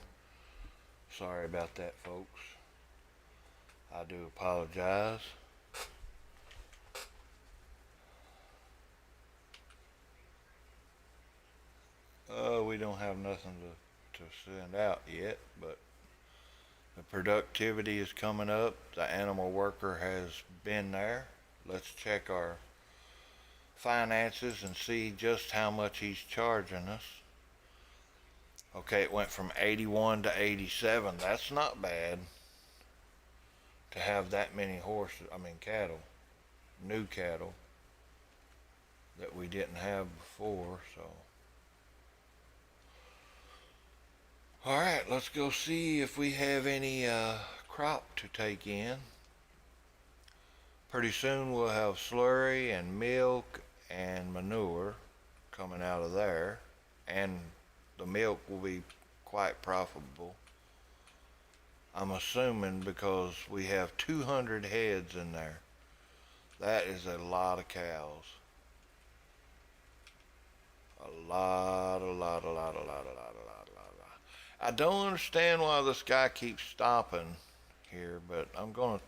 Speaker 1: Sorry about that, folks. I do apologize. We don't have nothing to send out yet, but the productivity is coming up. The animal worker has been there. Let's check our finances and see just how much he's charging us. Okay, it went from 81 to 87. That's not bad to have that many cattle, new cattle that we didn't have before, so. Alright, let's go see if we have any crop to take in. Pretty soon we'll have slurry and milk and manure coming out of there, and the milk will be quite profitable. I'm assuming because we have 200 heads in there. That is a lot of cows. A lot, a lot, a lot, a lot, a lot, a lot, a lot, a lot. I don't understand why this guy keeps stopping here, but I'm gonna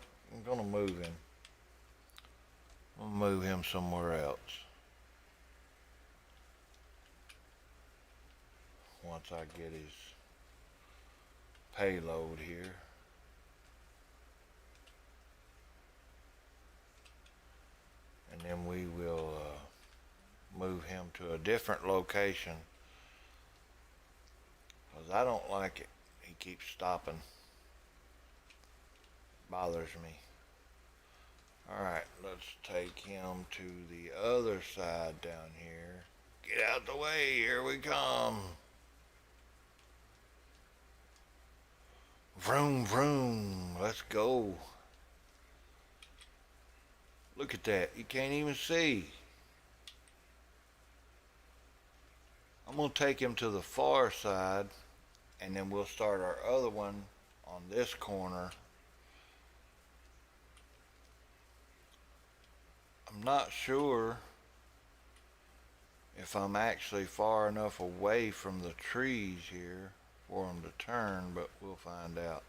Speaker 1: move him. I'm gonna move him somewhere else. Once I get his payload here. And then we will move him to a different location, because I don't like it. He keeps stopping. Bothers me. Alright, let's take him to the other side down here. Get out the way, here we come. Vroom, vroom, let's go. Look at that, you can't even see. I'm going to take him to the far side, and then we'll start our other one on this corner. I'm not sure if I'm actually far enough away from the trees here for them to turn, but we'll find out.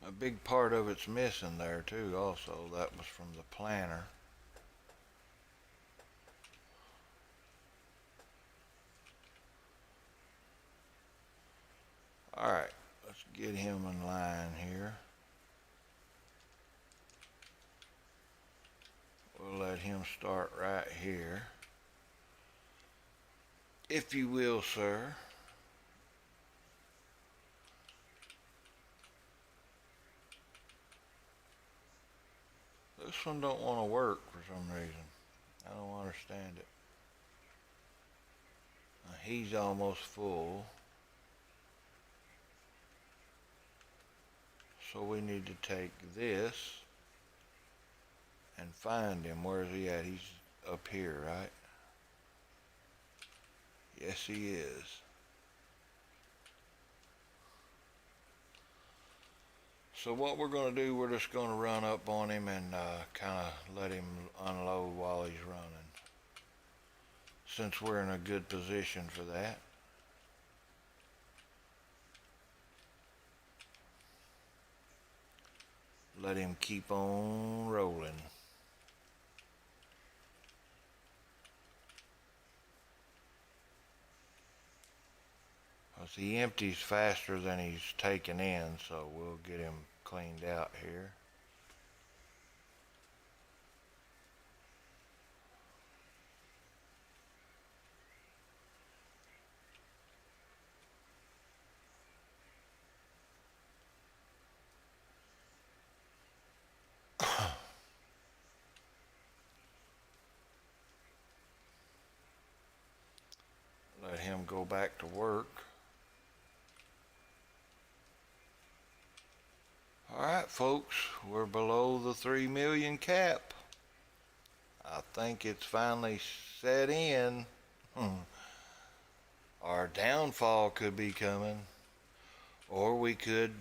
Speaker 1: A big part of it's missing there too also. That was from the planter. Alright, let's get him in line here. We'll let him start right here. If you will, sir. This one don't want to work for some reason. I don't understand it. He's almost full. So we need to take this and find him. Where is he at? He's up here, right? Yes, he is. So what we're going to do, we're just going to run up on him and kind of let him unload while he's running, since we're in a good position for that. Let him keep on rolling. Because he empties faster than he's taking in, so we'll get him cleaned out here. Let him go back to work. Alright folks, we're below the 3 million cap. I think it's finally set in. Our downfall could be coming, or we could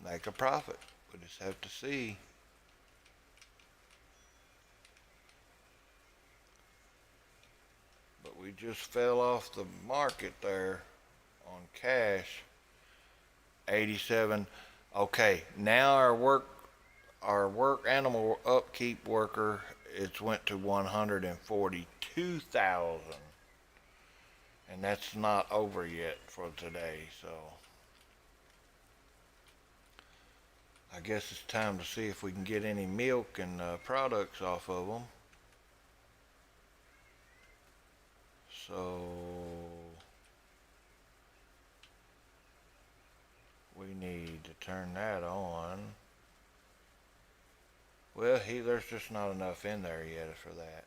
Speaker 1: make a profit. We just have to see. But we just fell off the market there on cash. 87. Okay, now our work animal upkeep worker, it's went to 142,000, and that's not over yet for today. So I guess it's time to see if we can get any milk and products off of them. So we need to turn that on. Well, there's just not enough in there yet for that.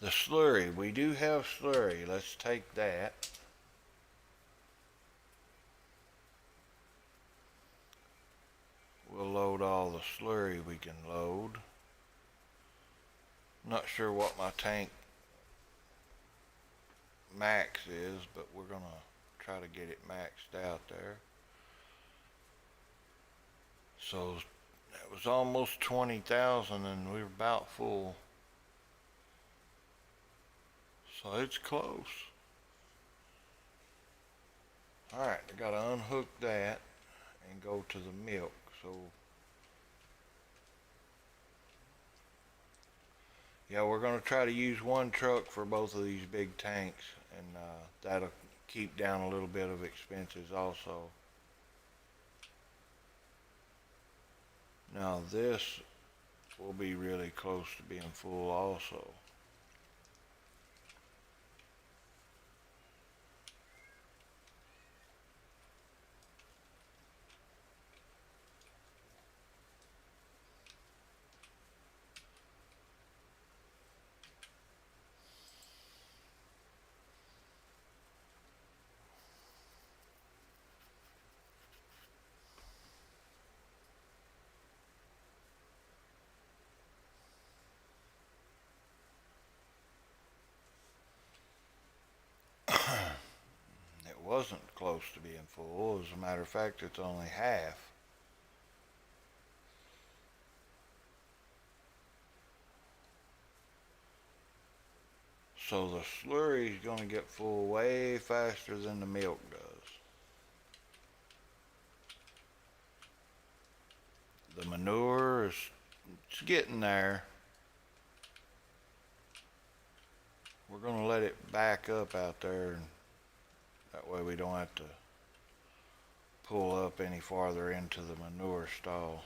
Speaker 1: The slurry, we do have slurry. Let's take that. We'll load all the slurry we can load. Not sure what my tank max is, but we're gonna try to get it maxed out there. So it was almost 20,000 and we were about full. So it's close. Alright, I gotta unhook that and go to the milk. So yeah, we're gonna try to use one truck for both of these big tanks, and that'll keep down a little bit of expenses also. Now this will be really close to being full also. It wasn't close to being full. As a matter of fact, it's only half. So the slurry is going to get full way faster than the milk does. The manure is it's getting there. We're going to let it back up out there, and that way we don't have to pull up any farther into the manure stall.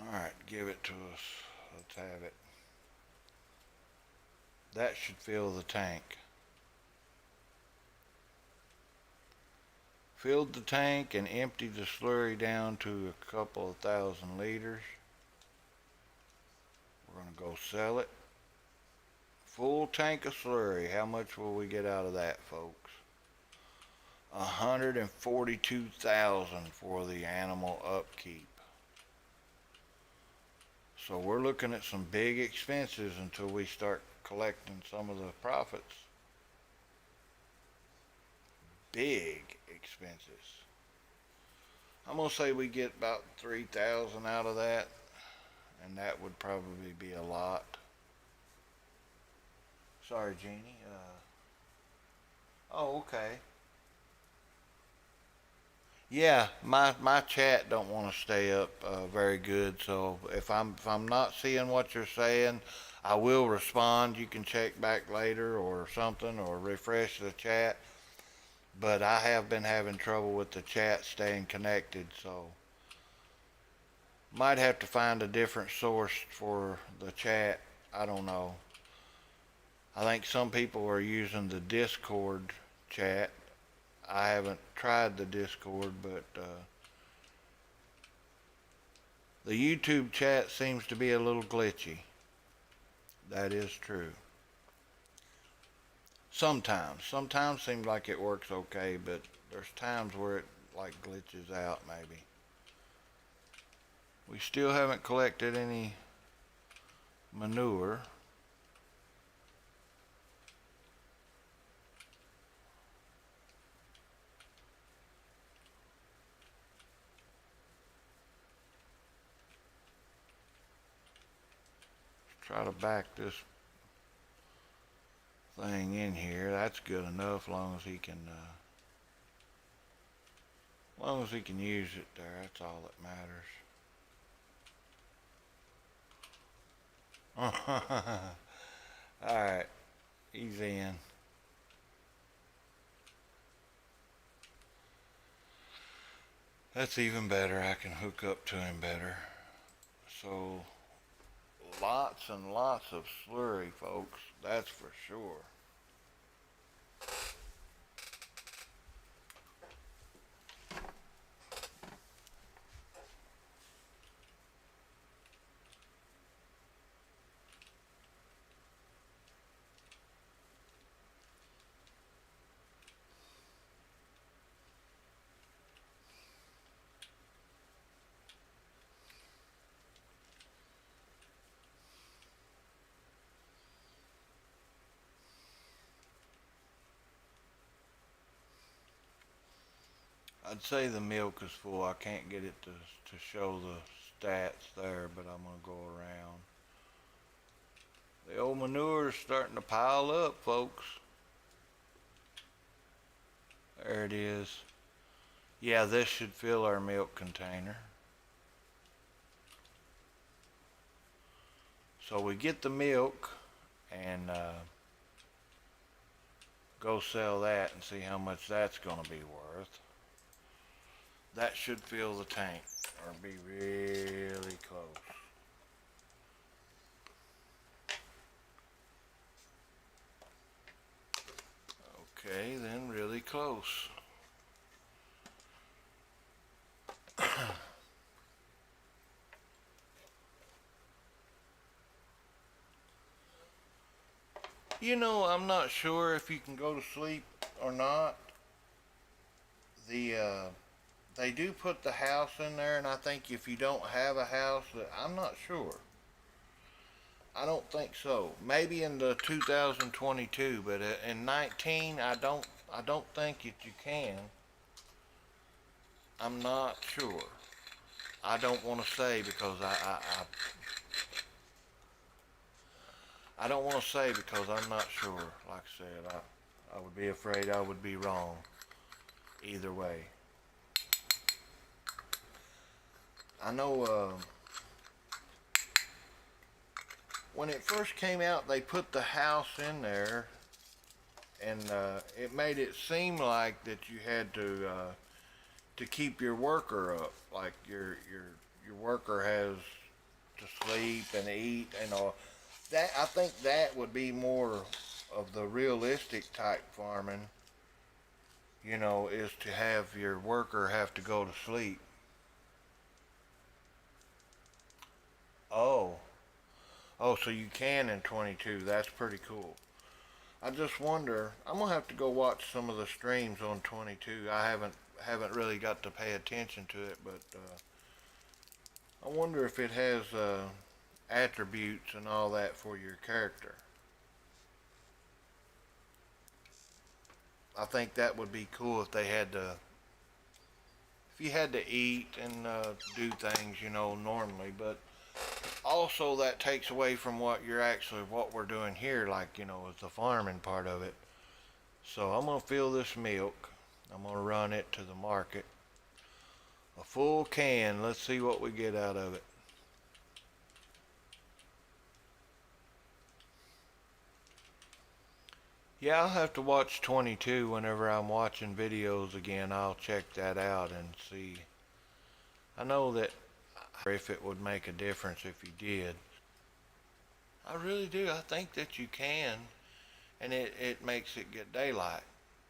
Speaker 1: Alright, give it to us. Let's have it. That should fill the tank. Filled the tank and emptied the slurry down to a couple of thousand liters. We're going to go sell it. Full tank of slurry. How much will we get out of that, folks? 142,000 for the animal upkeep. So we're looking at some big expenses until we start collecting some of the profits. Big expenses. I'm gonna say we get about 3,000 out of that, and that would probably be a lot. Sorry, Jeannie. Oh, okay. Yeah, my chat don't want to stay up very good. So if I'm not seeing what you're saying, I will respond. You can check back later or something, or refresh the chat. But I have been having trouble with the chat staying connected, so might have to find a different source for the chat. I don't know. I think some people are using the Discord chat. I haven't tried the Discord, but the YouTube chat seems to be a little glitchy. That is true. Sometimes seems like it works okay, but there's times where it like glitches out maybe. We still haven't collected any manure. Try to back this thing in here. That's good enough, long as he can use it there. That's all that matters. All right, he's in. That's even better. I can hook up to him better. So lots and lots of slurry, folks. That's for sure. I'd say the milk is full. I can't get it to show the stats there, but I'm going to go around. The old manure is starting to pile up, folks. There it is. Yeah, this should fill our milk container. So we get the milk and go sell that and see how much that's going to be worth. That should fill the tank or be really close. Okay, then really close. You know, I'm not sure if you can go to sleep or not. They do put the house in there, and I think if you don't have a house, I'm not sure. I don't think so. Maybe in the 2022, but in 19, I don't think that you can. I'm not sure. I don't want to say because I don't want to say because I'm not sure. Like I said, I would be afraid I would be wrong either way. I know when it first came out, they put the house in there, and it made it seem like that you had to keep your worker up, like your worker has to sleep and eat and all. That I think that would be more of the realistic type farming. Is to have your worker have to go to sleep. Oh, oh, so you can in 22. That's pretty cool. I just wonder. I'm gonna have to go watch some of the streams on 22. I haven't really got to pay attention to it, but I wonder if it has attributes and all that for your character. I think that would be cool if if you had to eat and do things, normally, but also that takes away from what we're doing here, like, is the farming part of it. So I'm gonna fill this milk. I'm gonna run it to the market. A full can. Let's see what we get out of it. Yeah, I'll have to watch 22 whenever I'm watching videos again. I'll check that out and see. I know that if it would make a difference if you did. I really do. I think that you can, and it makes it get daylight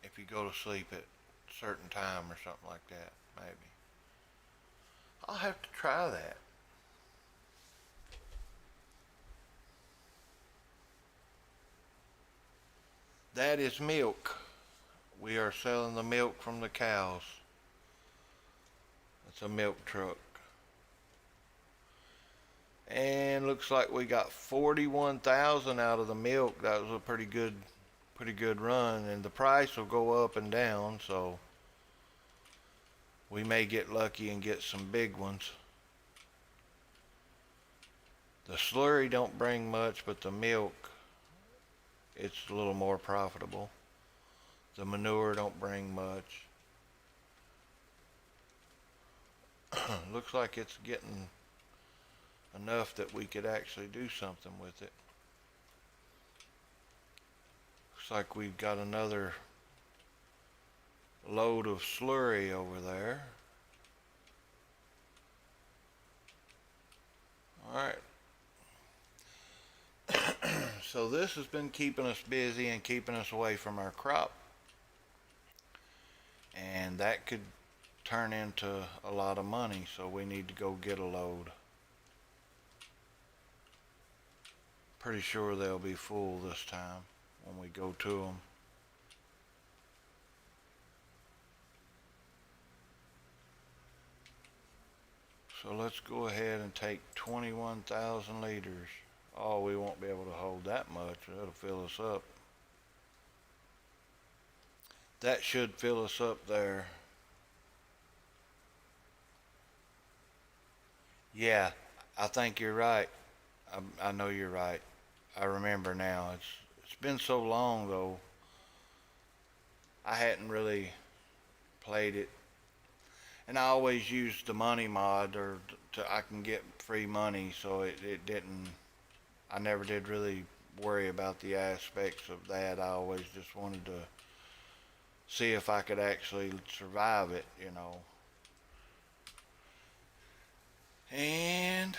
Speaker 1: if you go to sleep at a certain time or something like that, maybe. I'll have to try that. That is milk. We are selling the milk from the cows. It's a milk truck. And looks like we got 41,000 out of the milk. That was a pretty good run, and the price will go up and down, so we may get lucky and get some big ones. The slurry don't bring much, but the milk, it's a little more profitable. The manure don't bring much. Looks like it's getting enough that we could actually do something with it. Looks like we've got another load of slurry over there. Alright. So this has been keeping us busy and keeping us away from our crop. And that could turn into a lot of money, so we need to go get a load. Pretty sure they'll be full this time when we go to them. So let's go ahead and take 21,000 liters. Oh, we won't be able to hold that much. That'll fill us up. That should fill us up there. Yeah, I think you're right. I know you're right. I remember now. It's been so long though. I hadn't really played it, and I always used the money mod, or I can get free money, so it didn't. I never did really worry about the aspects of that. I always just wanted to see if I could actually survive it, you know. And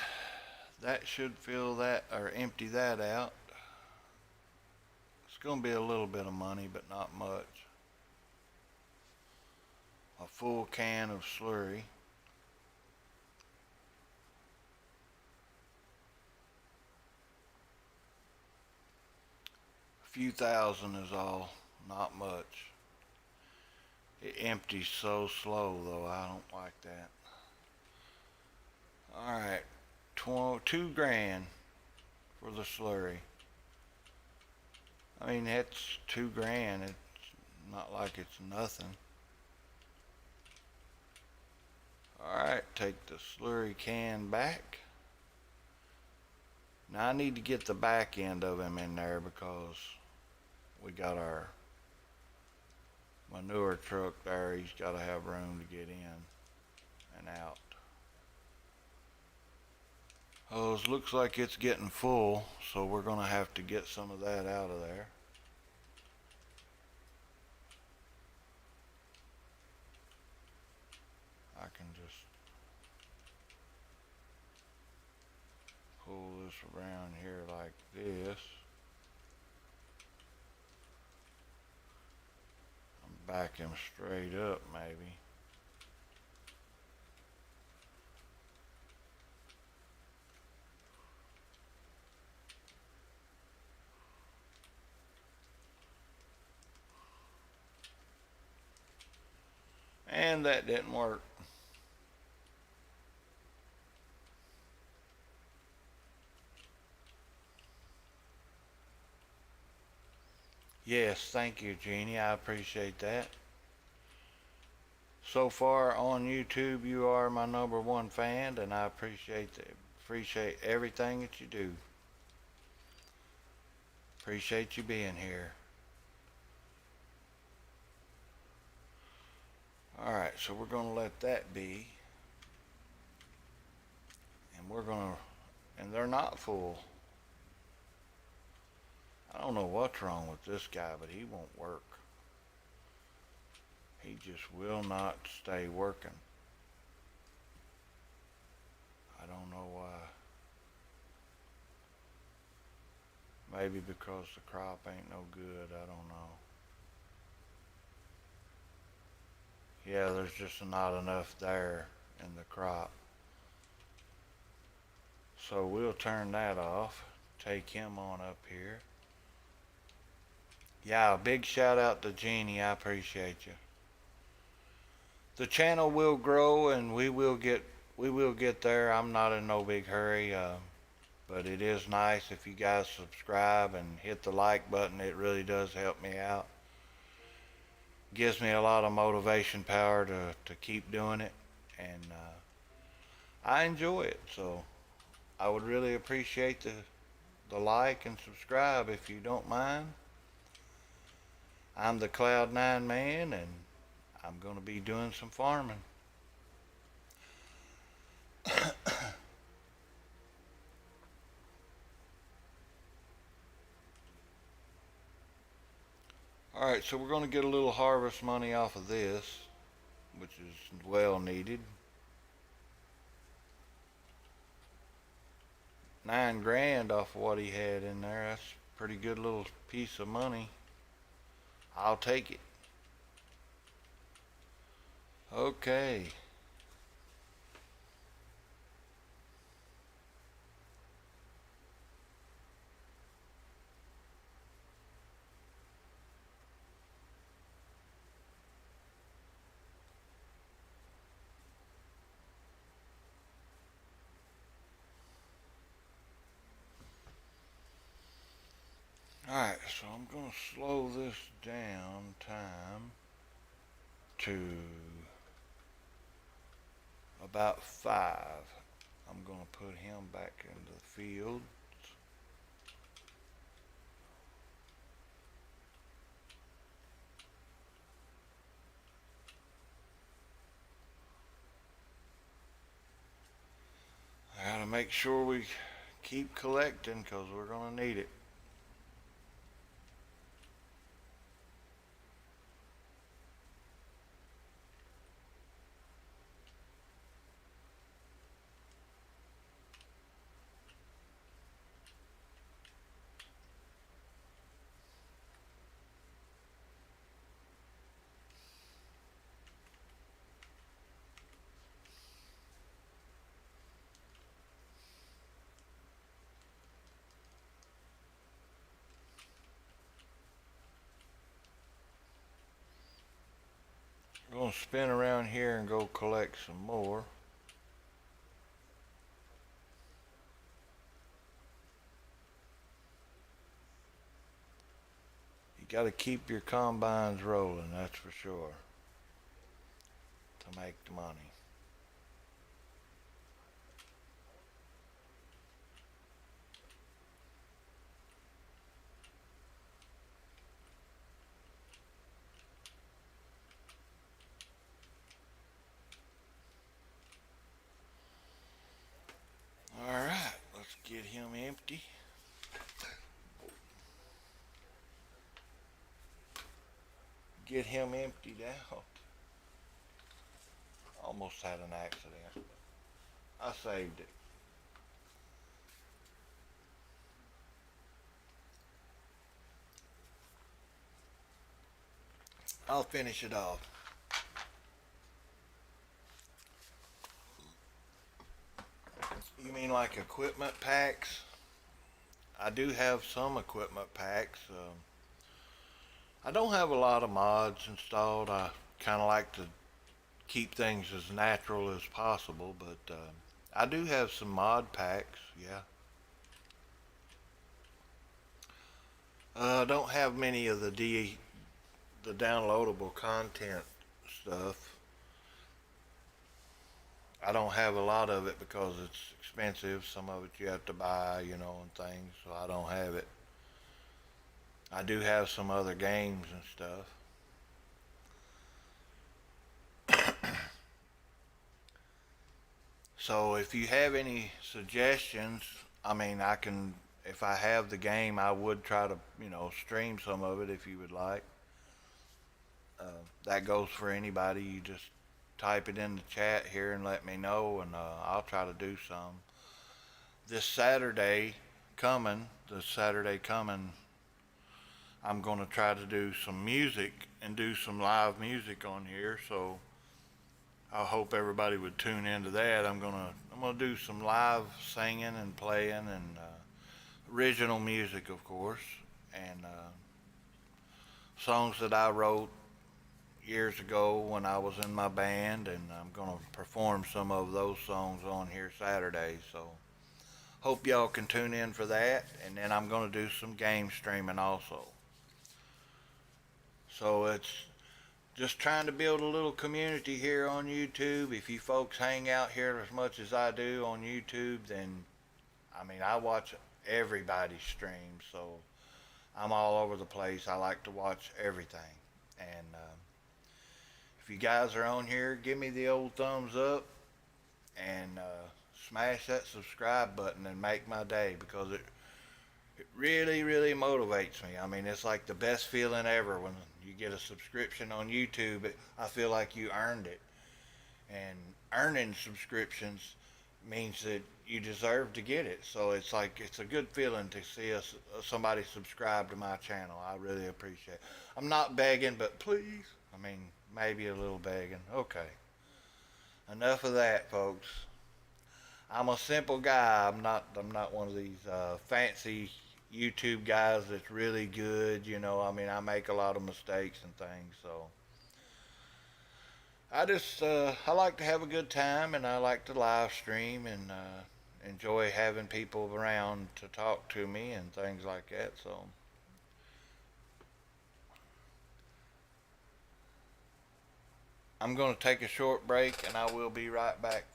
Speaker 1: that should fill that, or empty that out. It's going to be a little bit of money, but not much. A full can of slurry. A few thousand is all, not much. It empties so slow though, I don't like that. Alright, 2 grand for the slurry. I mean, that's 2 grand. It's not like it's nothing. Alright, take the slurry can back. Now I need to get the back end of him in there because we got our manure truck there. He's got to have room to get in and out. Oh, it looks like it's getting full, so we're going to have to get some of that out of there. I can just pull this around here like this. Back him straight up, maybe. And that didn't work. Yes, thank you, Jeannie. I appreciate that. So far on YouTube, you are my #1 fan, and I appreciate everything that you do. Appreciate you being here. Alright, so we're going to let that be. And and they're not full. I don't know what's wrong with this guy, but he won't work. He just will not stay working. I don't know why. Maybe because the crop ain't no good, I don't know. Yeah, there's just not enough there in the crop. So we'll turn that off, take him on up here. Yeah, big shout out to Jeannie. I appreciate you. The channel will grow and we will get there. I'm not in no big hurry. But it is nice if you guys subscribe and hit the like button. It really does help me out. Gives me a lot of motivation power to keep doing it. And I enjoy it. So I would really appreciate the like and subscribe if you don't mind. I'm the Cloud9 man and I'm going to be doing some farming. Alright, so we're going to get a little harvest money off of this, which is well needed. 9 grand off of what he had in there. That's a pretty good little piece of money. I'll take it. Okay. Alright, so I'm going to slow this down time to about 5. I'm going to put him back into the field. I gotta make sure we keep collecting because we're going to need it. We're going to spin around here and go collect some more. You got to keep your combines rolling, that's for sure, to make the money. Alright, let's get him empty. Get him emptied out. Almost had an accident. I saved it. I'll finish it off. You mean like equipment packs? I do have some equipment packs. I don't have a lot of mods installed. I kind of like to keep things as natural as possible, but I do have some mod packs, yeah. I don't have many of the downloadable content stuff. I don't have a lot of it because it's expensive. Some of it you have to buy, and things, so I don't have it. I do have some other games and stuff. So if you have any suggestions, I mean, if I have the game, I would try to, stream some of it if you would like. That goes for anybody. You just type it in the chat here and let me know, and I'll try to do some. This Saturday coming, I'm going to try to do some music and do some live music on here. So I hope everybody would tune into that. I'm gonna do some live singing and playing and original music, of course, and songs that I wrote years ago when I was in my band, and I'm going to perform some of those songs on here Saturday. So hope y'all can tune in for that, and then I'm going to do some game streaming also. So it's just trying to build a little community here on YouTube. If you folks hang out here as much as I do on YouTube, then I mean, I watch everybody's streams, so I'm all over the place. I like to watch everything. And if you guys are on here, give me the old thumbs up and smash that subscribe button and make my day because it really, really motivates me. I mean, it's like the best feeling ever when you get a subscription on YouTube. I feel like you earned it. And earning subscriptions means that you deserve to get it. So it's like it's a good feeling to see us somebody subscribe to my channel. I really appreciate it. I'm not begging, but please. I mean, maybe a little begging. Okay. Enough of that, folks. I'm a simple guy. I'm not one of these fancy YouTube guys that's really good. I mean, I make a lot of mistakes and things. So I like to have a good time, and I like to live stream and enjoy having people around to talk to me and things like that. So I'm going to take a short break, and I will be right back.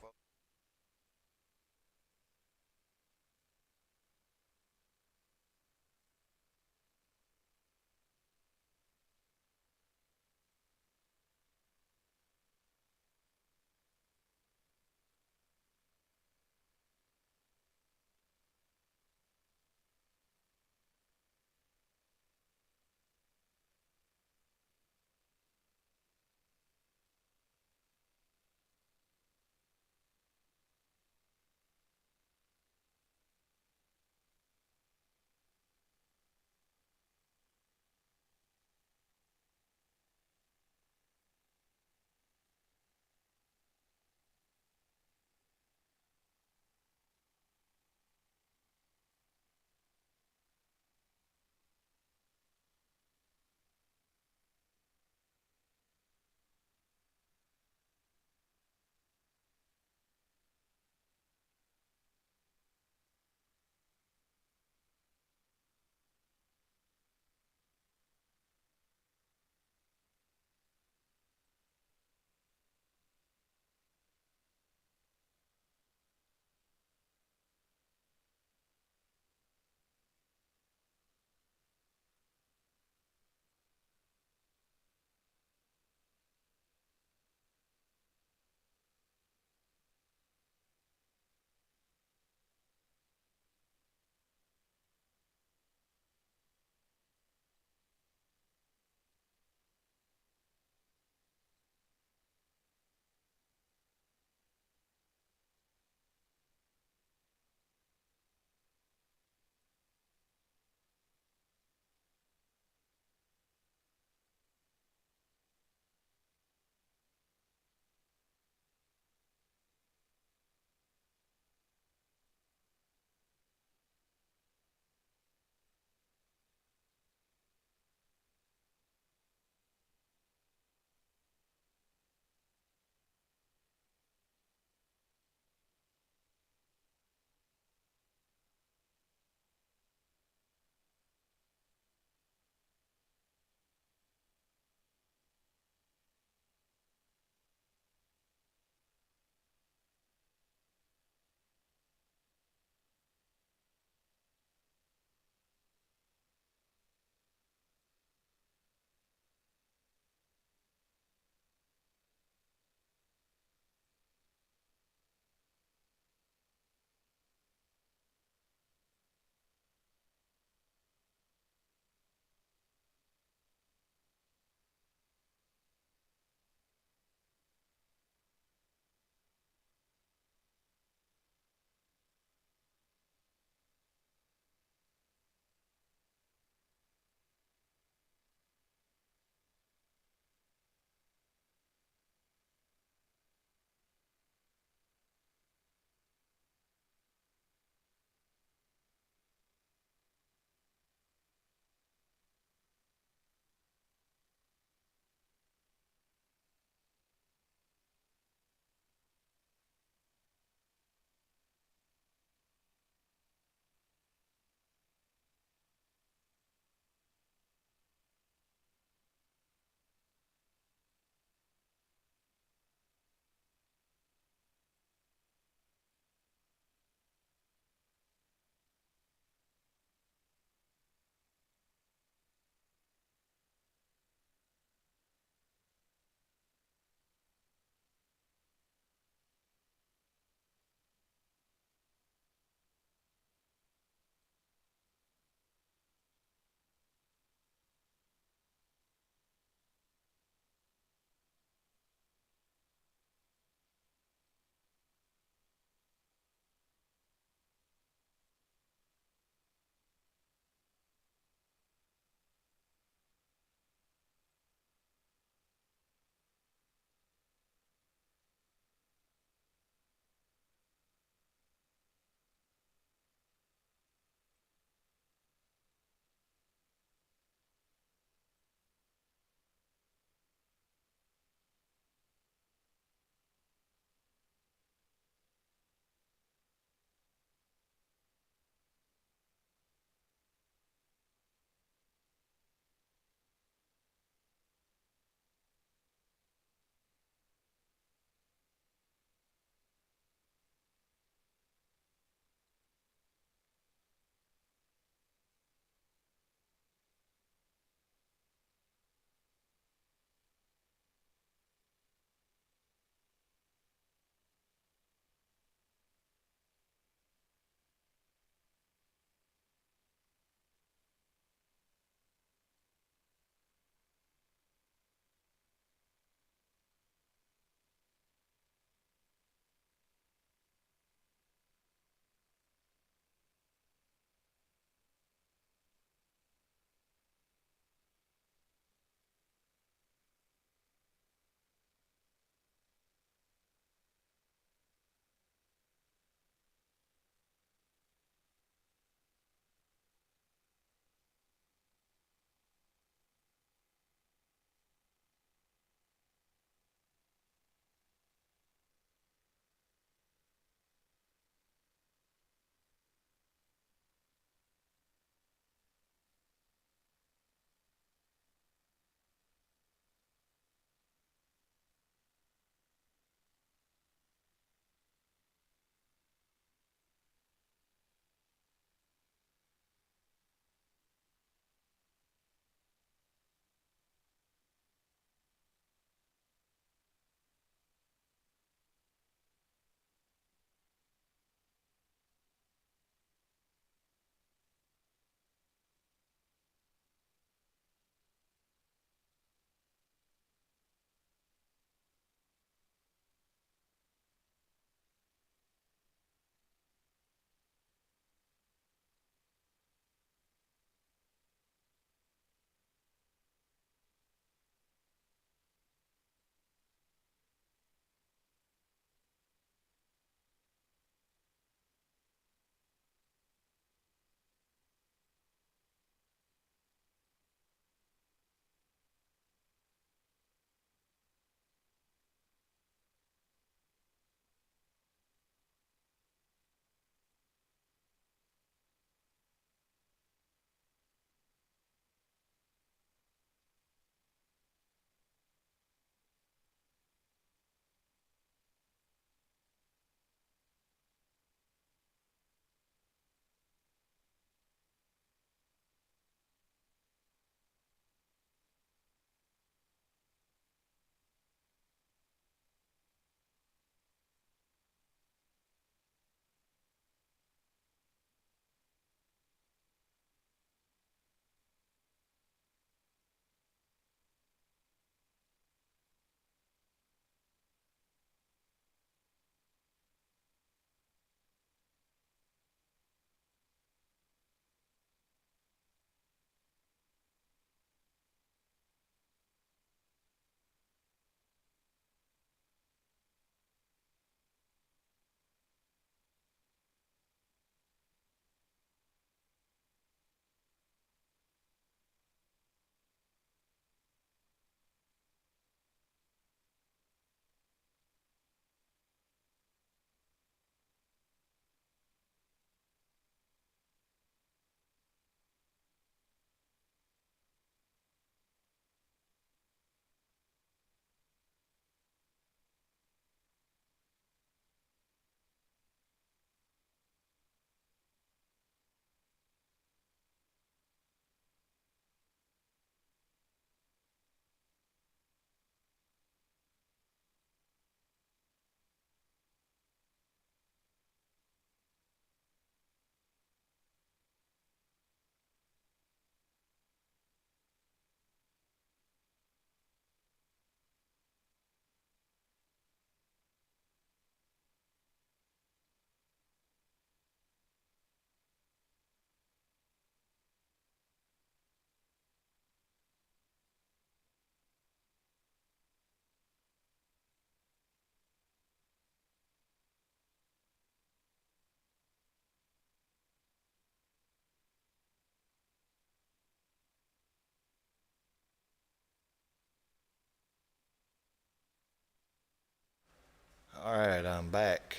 Speaker 1: Alright, I'm back.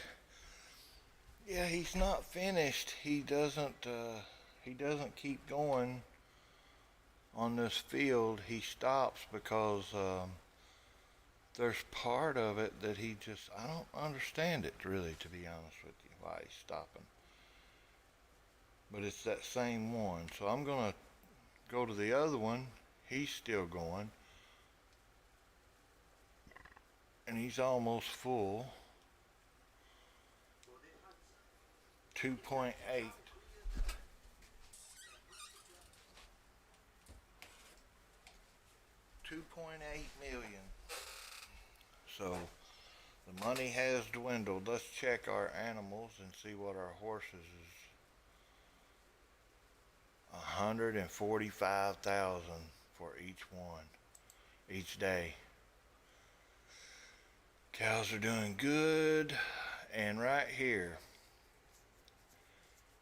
Speaker 1: Yeah, he's not finished. He doesn't keep going on this field. He stops because there's part of it that I don't understand it really, to be honest with you, why he's stopping. But it's that same one. So I'm going to go to the other one. He's still going. And he's almost full. 2.8. 2.8 million. So the money has dwindled. Let's check our animals and see what our horses is. 145,000 for each one, each day. Cows are doing good. And right here,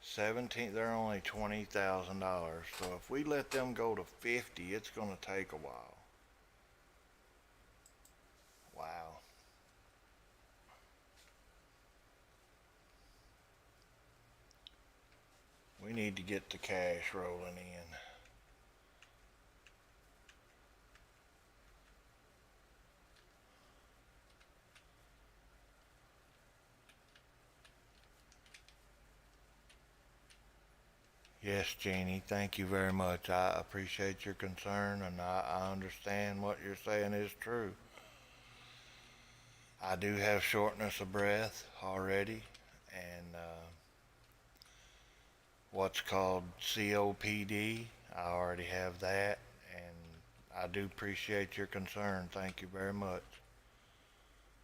Speaker 1: 17, they're only $20,000. So if we let them go to 50, it's going to take a while. Wow. We need to get the cash rolling in. Yes, Jeannie, thank you very much. I appreciate your concern, and I understand what you're saying is true. I do have shortness of breath already, and what's called COPD. I already have that, and I do appreciate your concern. Thank you very much.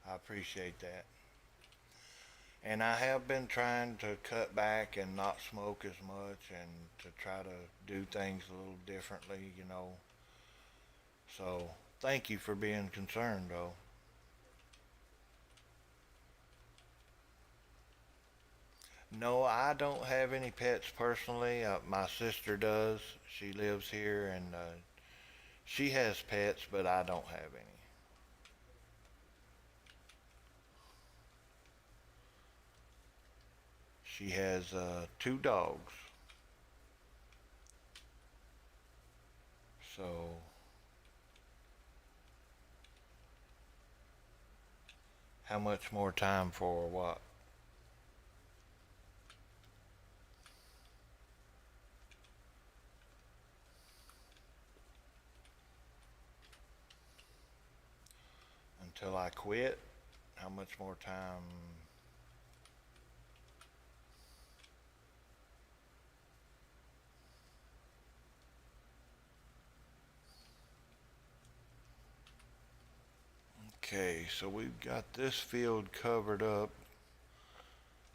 Speaker 1: I appreciate that. And I have been trying to cut back and not smoke as much and to try to do things a little differently. So thank you for being concerned, though. No, I don't have any pets personally. My sister does. She lives here and she has pets, but I don't have any. She has two dogs. So how much more time for what? Until I quit? How much more time? Okay, so we've got this field covered up.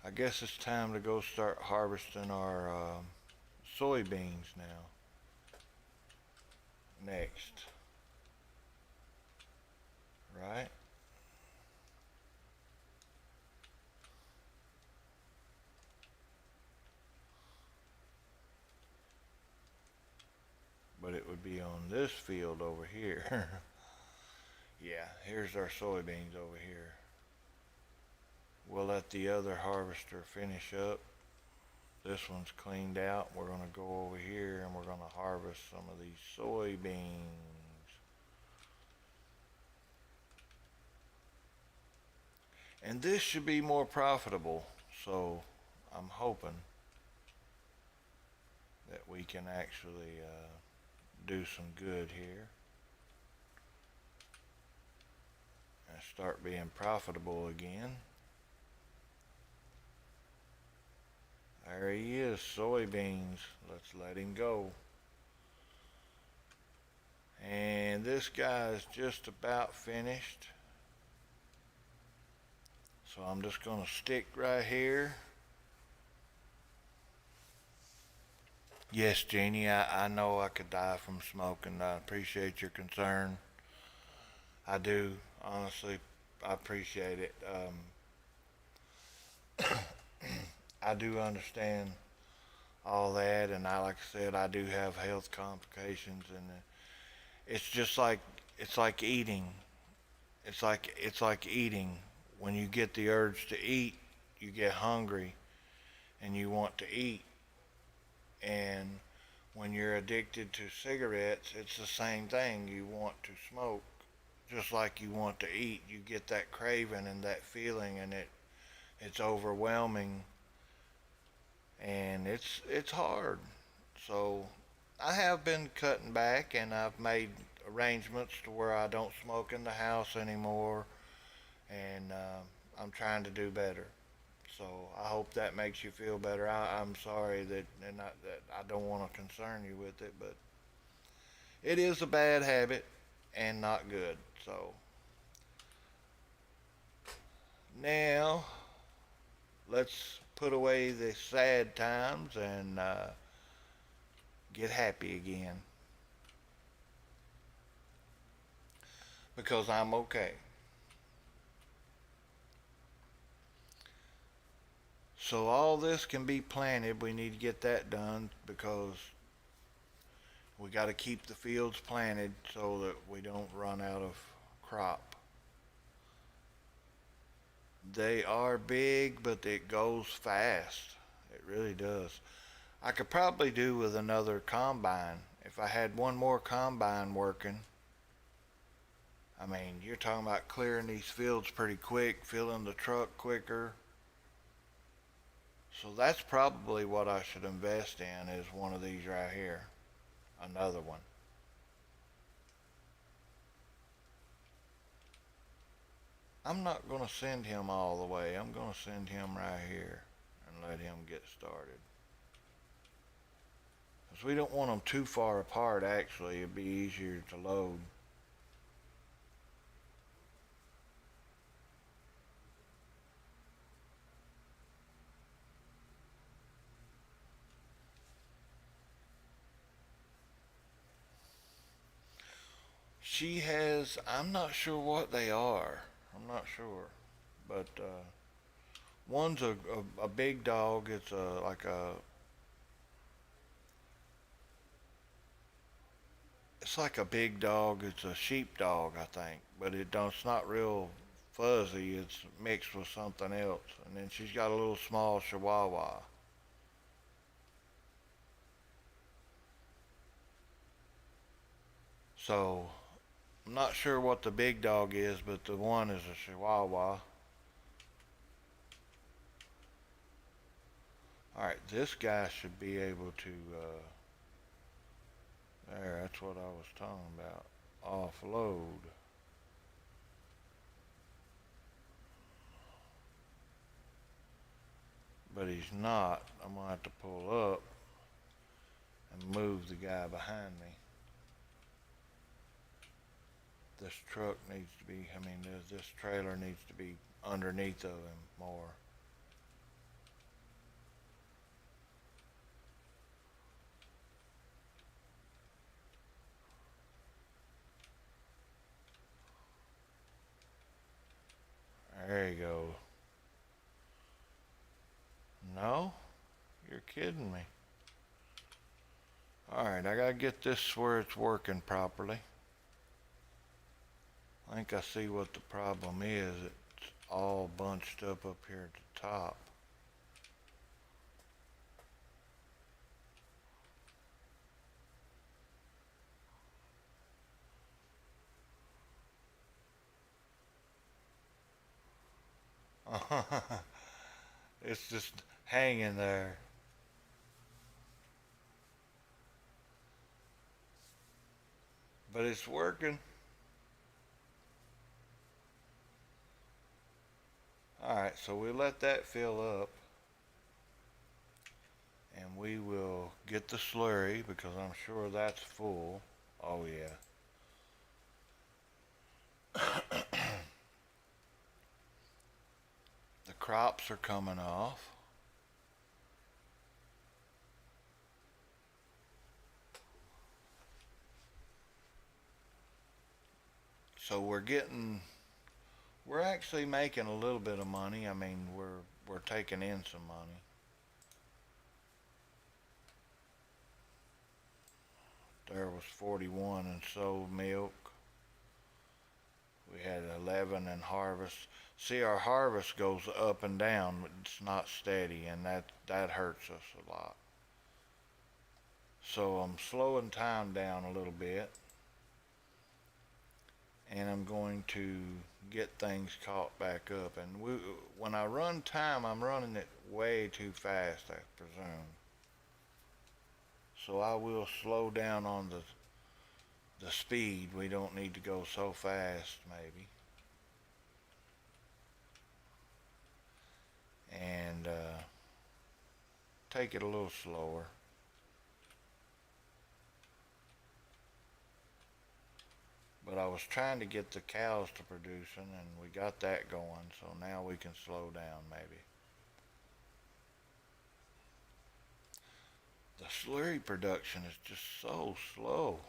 Speaker 1: I guess it's time to go start harvesting our soybeans now. Next. Right? But it would be on this field over here. Yeah, here's our soybeans over here. We'll let the other harvester finish up. This one's cleaned out. We're going to go over here and we're going to harvest some of these soybeans. And this should be more profitable. So I'm hoping that we can actually do some good here and start being profitable again. There he is, soybeans. Let's let him go. And this guy is just about finished. So I'm just going to stick right here. Yes, Jeannie, I know I could die from smoking. I appreciate your concern. I do, honestly, I appreciate it. I do understand all that, and like I said, I do have health complications, and it's just like it's like eating. It's like eating. when you get the urge to eat, you get hungry and you want to eat. And when you're addicted to cigarettes, it's the same thing. You want to smoke just like you want to eat. You get that craving and that feeling, and it's overwhelming, and it's hard. So I have been cutting back, and I've made arrangements to where I don't smoke in the house anymore, and I'm trying to do better. So I hope that makes you feel better. I'm sorry that I don't want to concern you with it, but it is a bad habit and not good. So now let's put away the sad times and get happy again because I'm okay. So all this can be planted. We need to get that done because we got to keep the fields planted so that we don't run out of crop. They are big, but it goes fast. It really does. I could probably do with another combine. If I had one more combine working, I mean, you're talking about clearing these fields pretty quick, filling the truck quicker. So that's probably what I should invest in is one of these right here. Another one. I'm not going to send him all the way. I'm going to send him right here and let him get started. Because we don't want them too far apart, actually. It'd be easier to load. She has, I'm not sure what they are. I'm not sure. But one's a big dog. It's like a, it's like a big dog. It's a sheep dog, I think. But it's not real fuzzy. It's mixed with something else. And then she's got a little small chihuahua. So I'm not sure what the big dog is, but the one is a chihuahua. Alright, this guy should be able to, there, that's what I was talking about. Offload. But he's not. I'm going to have to pull up and move the guy behind me. This truck needs to be, I mean, this trailer needs to be underneath of him more. There you go. No? You're kidding me. Alright, I gotta get this where it's working properly. I think I see what the problem is. It's all bunched up here at the top. It's just hanging there. But it's working. Alright, so we let that fill up. And we will get the slurry because I'm sure that's full. Oh yeah. The crops are coming off. So we're actually making a little bit of money. I mean, we're taking in some money. There was 41 and sold milk. We had 11 in harvest. See, our harvest goes up and down. It's not steady, and that hurts us a lot. So I'm slowing time down a little bit, and I'm going to get things caught back up. And when I run time, I'm running it way too fast, I presume. So I will slow down on the speed. We don't need to go so fast, maybe. And take it a little slower. But I was trying to get the cows to producing, and we got that going, so now we can slow down maybe. The slurry production is just so slow.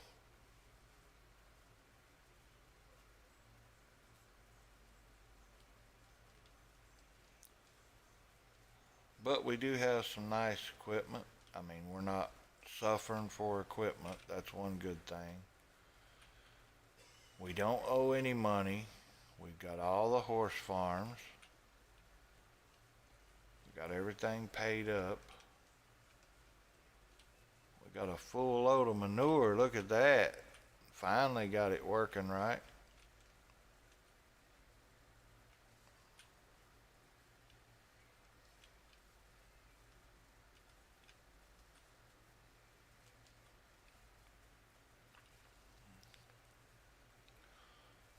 Speaker 1: But we do have some nice equipment. I mean, we're not suffering for equipment. That's one good thing. We don't owe any money. We've got all the horse farms. We got everything paid up. We got a full load of manure. Look at that. Finally got it working right.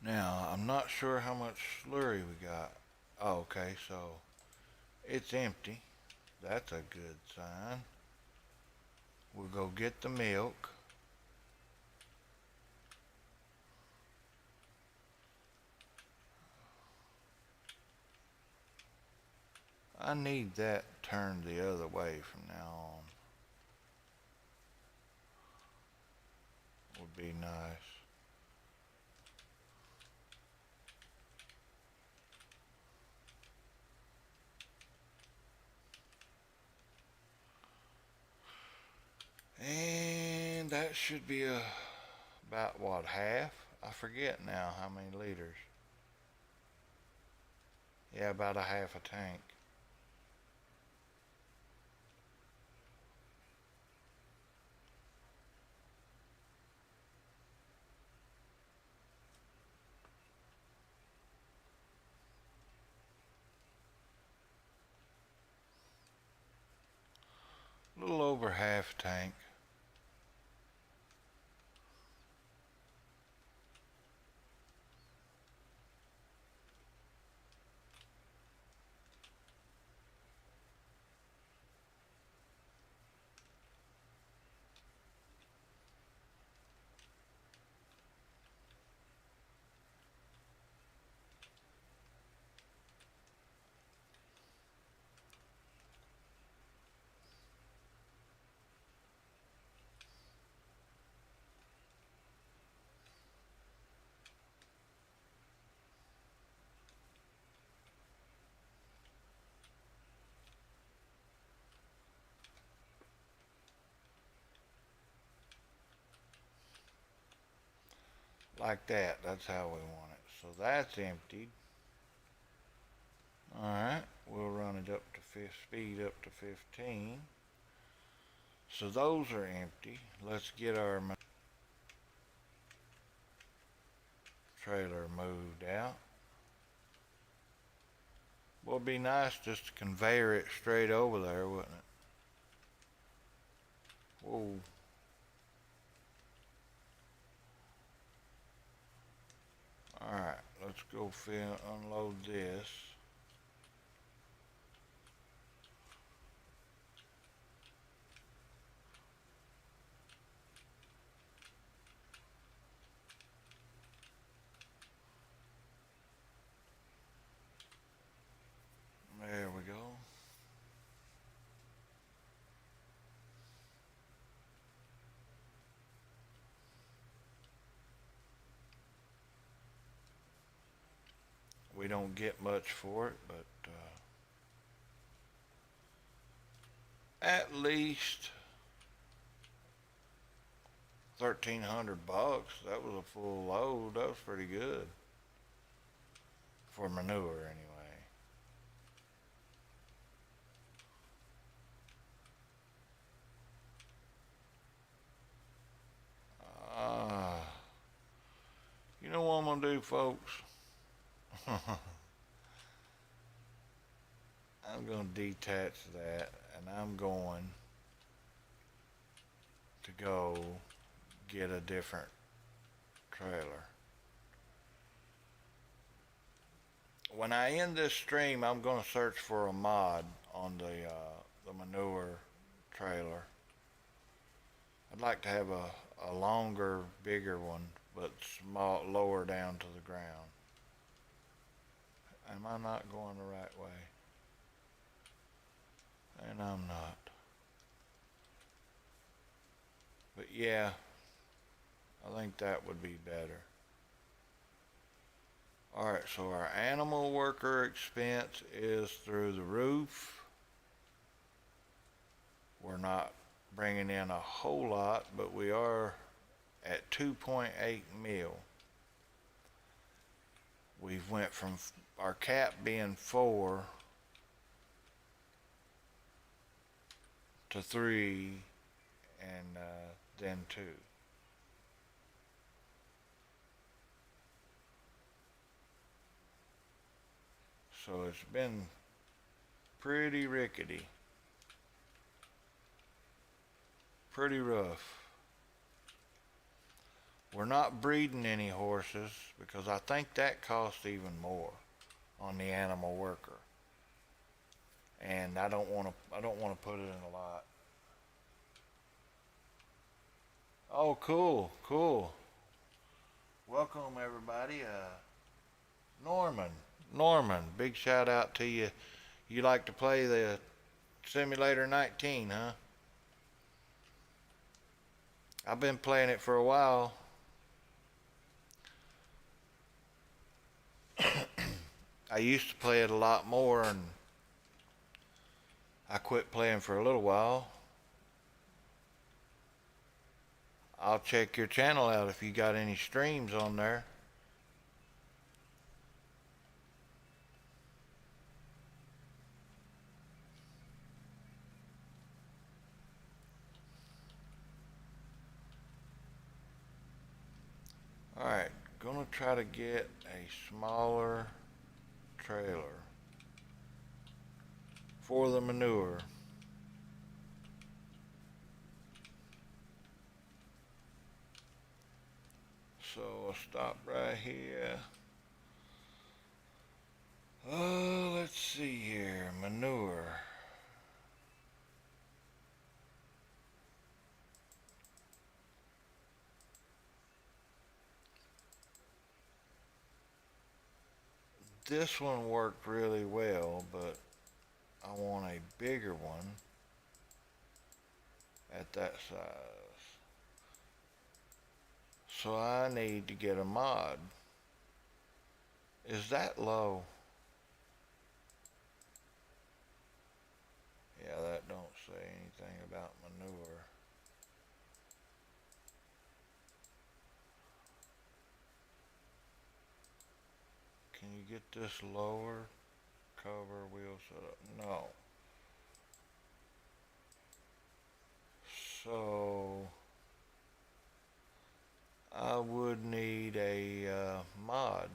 Speaker 1: Now, I'm not sure how much slurry we got. Oh, okay, so it's empty. That's a good sign. We'll go get the milk. I need that turned the other way from now on. Would be nice. And that should be about what, half? I forget now how many liters. Yeah, about a half a tank. A little over half tank. Like that. That's how we want it. So that's emptied. Alright, we'll run it up to speed up to 15. So those are empty. Let's get our trailer moved out. Well, it'd be nice just to conveyor it straight over there, wouldn't it? Whoa. Alright, let's go unload this. There we go. We don't get much for it, but at least $1,300. That was a full load. That was pretty good. for manure anyway. Uh, you know what I'm gonna do, folks? I'm gonna detach that, and I'm going to go get a different trailer. When I end this stream, I'm gonna search for a mod on the manure trailer. I'd like to have a longer, bigger one, but small, lower down to the ground. Am I not going the right way? And I'm not. But yeah, I think that would be better. Alright, so our animal worker expense is through the roof. We're not bringing in a whole lot, but we are at 2.8 mil. We've went from our cap being 4 to 3 and then 2. So it's been pretty rickety. Pretty rough. We're not breeding any horses because I think that costs even more on the animal worker. And I don't want to put it in a lot. Oh, cool, cool. Welcome everybody. Norman, big shout out to you. You like to play the Simulator 19, huh? I've been playing it for a while. I used to play it a lot more, and I quit playing for a little while. I'll check your channel out if you got any streams on there. Alright, gonna try to get a smaller trailer for the manure. So I'll stop right here. Let's see here. Manure. This one worked really well, but I want a bigger one at that size. So I need to get a mod. Is that low? Yeah, that don't say anything about manure. Can you get this lower? Cover, wheel setup. No. So I would need a mod.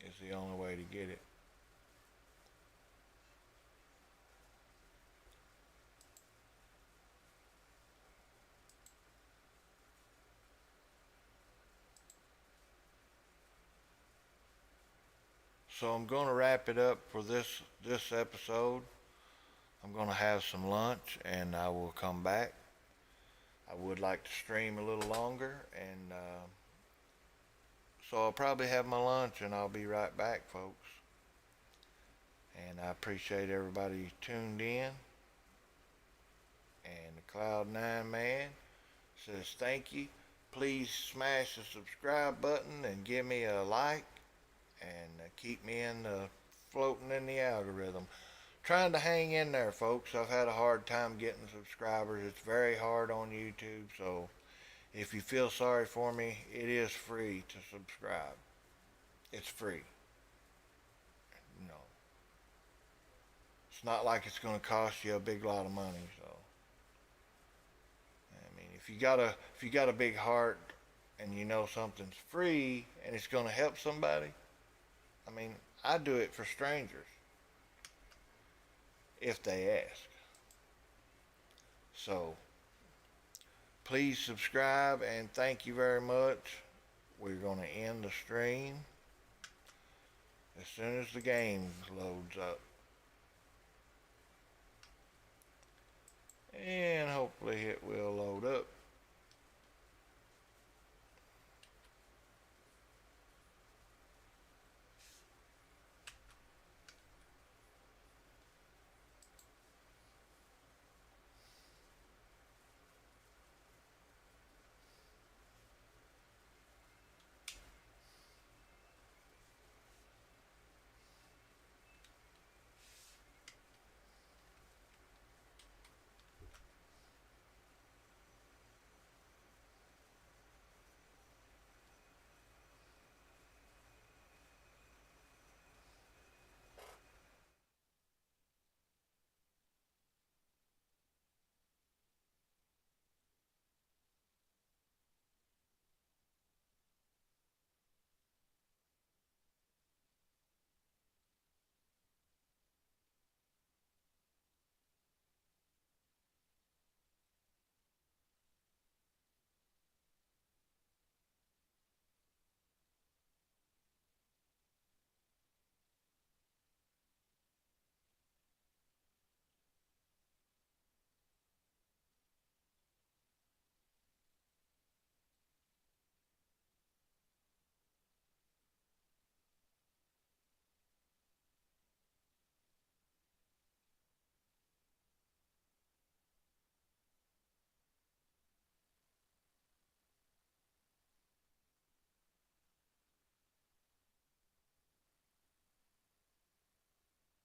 Speaker 1: Is the only way to get it. So I'm going to wrap it up for this episode. I'm going to have some lunch and I will come back. I would like to stream a little longer, and so I'll probably have my lunch and I'll be right back, folks. And I appreciate everybody tuned in. And the Cloud9 Man says thank you. Please smash the subscribe button and give me a like and keep me floating in the algorithm. Trying to hang in there, folks. I've had a hard time getting subscribers. It's very hard on YouTube, so if you feel sorry for me, it is free to subscribe. It's free. It's not like it's going to cost you a big lot of money. So, I mean, if you got a big heart and you know something's free and it's going to help somebody, I mean, I do it for strangers if they ask. So, please subscribe and thank you very much. We're going to end the stream as soon as the game loads up. And hopefully it will load up.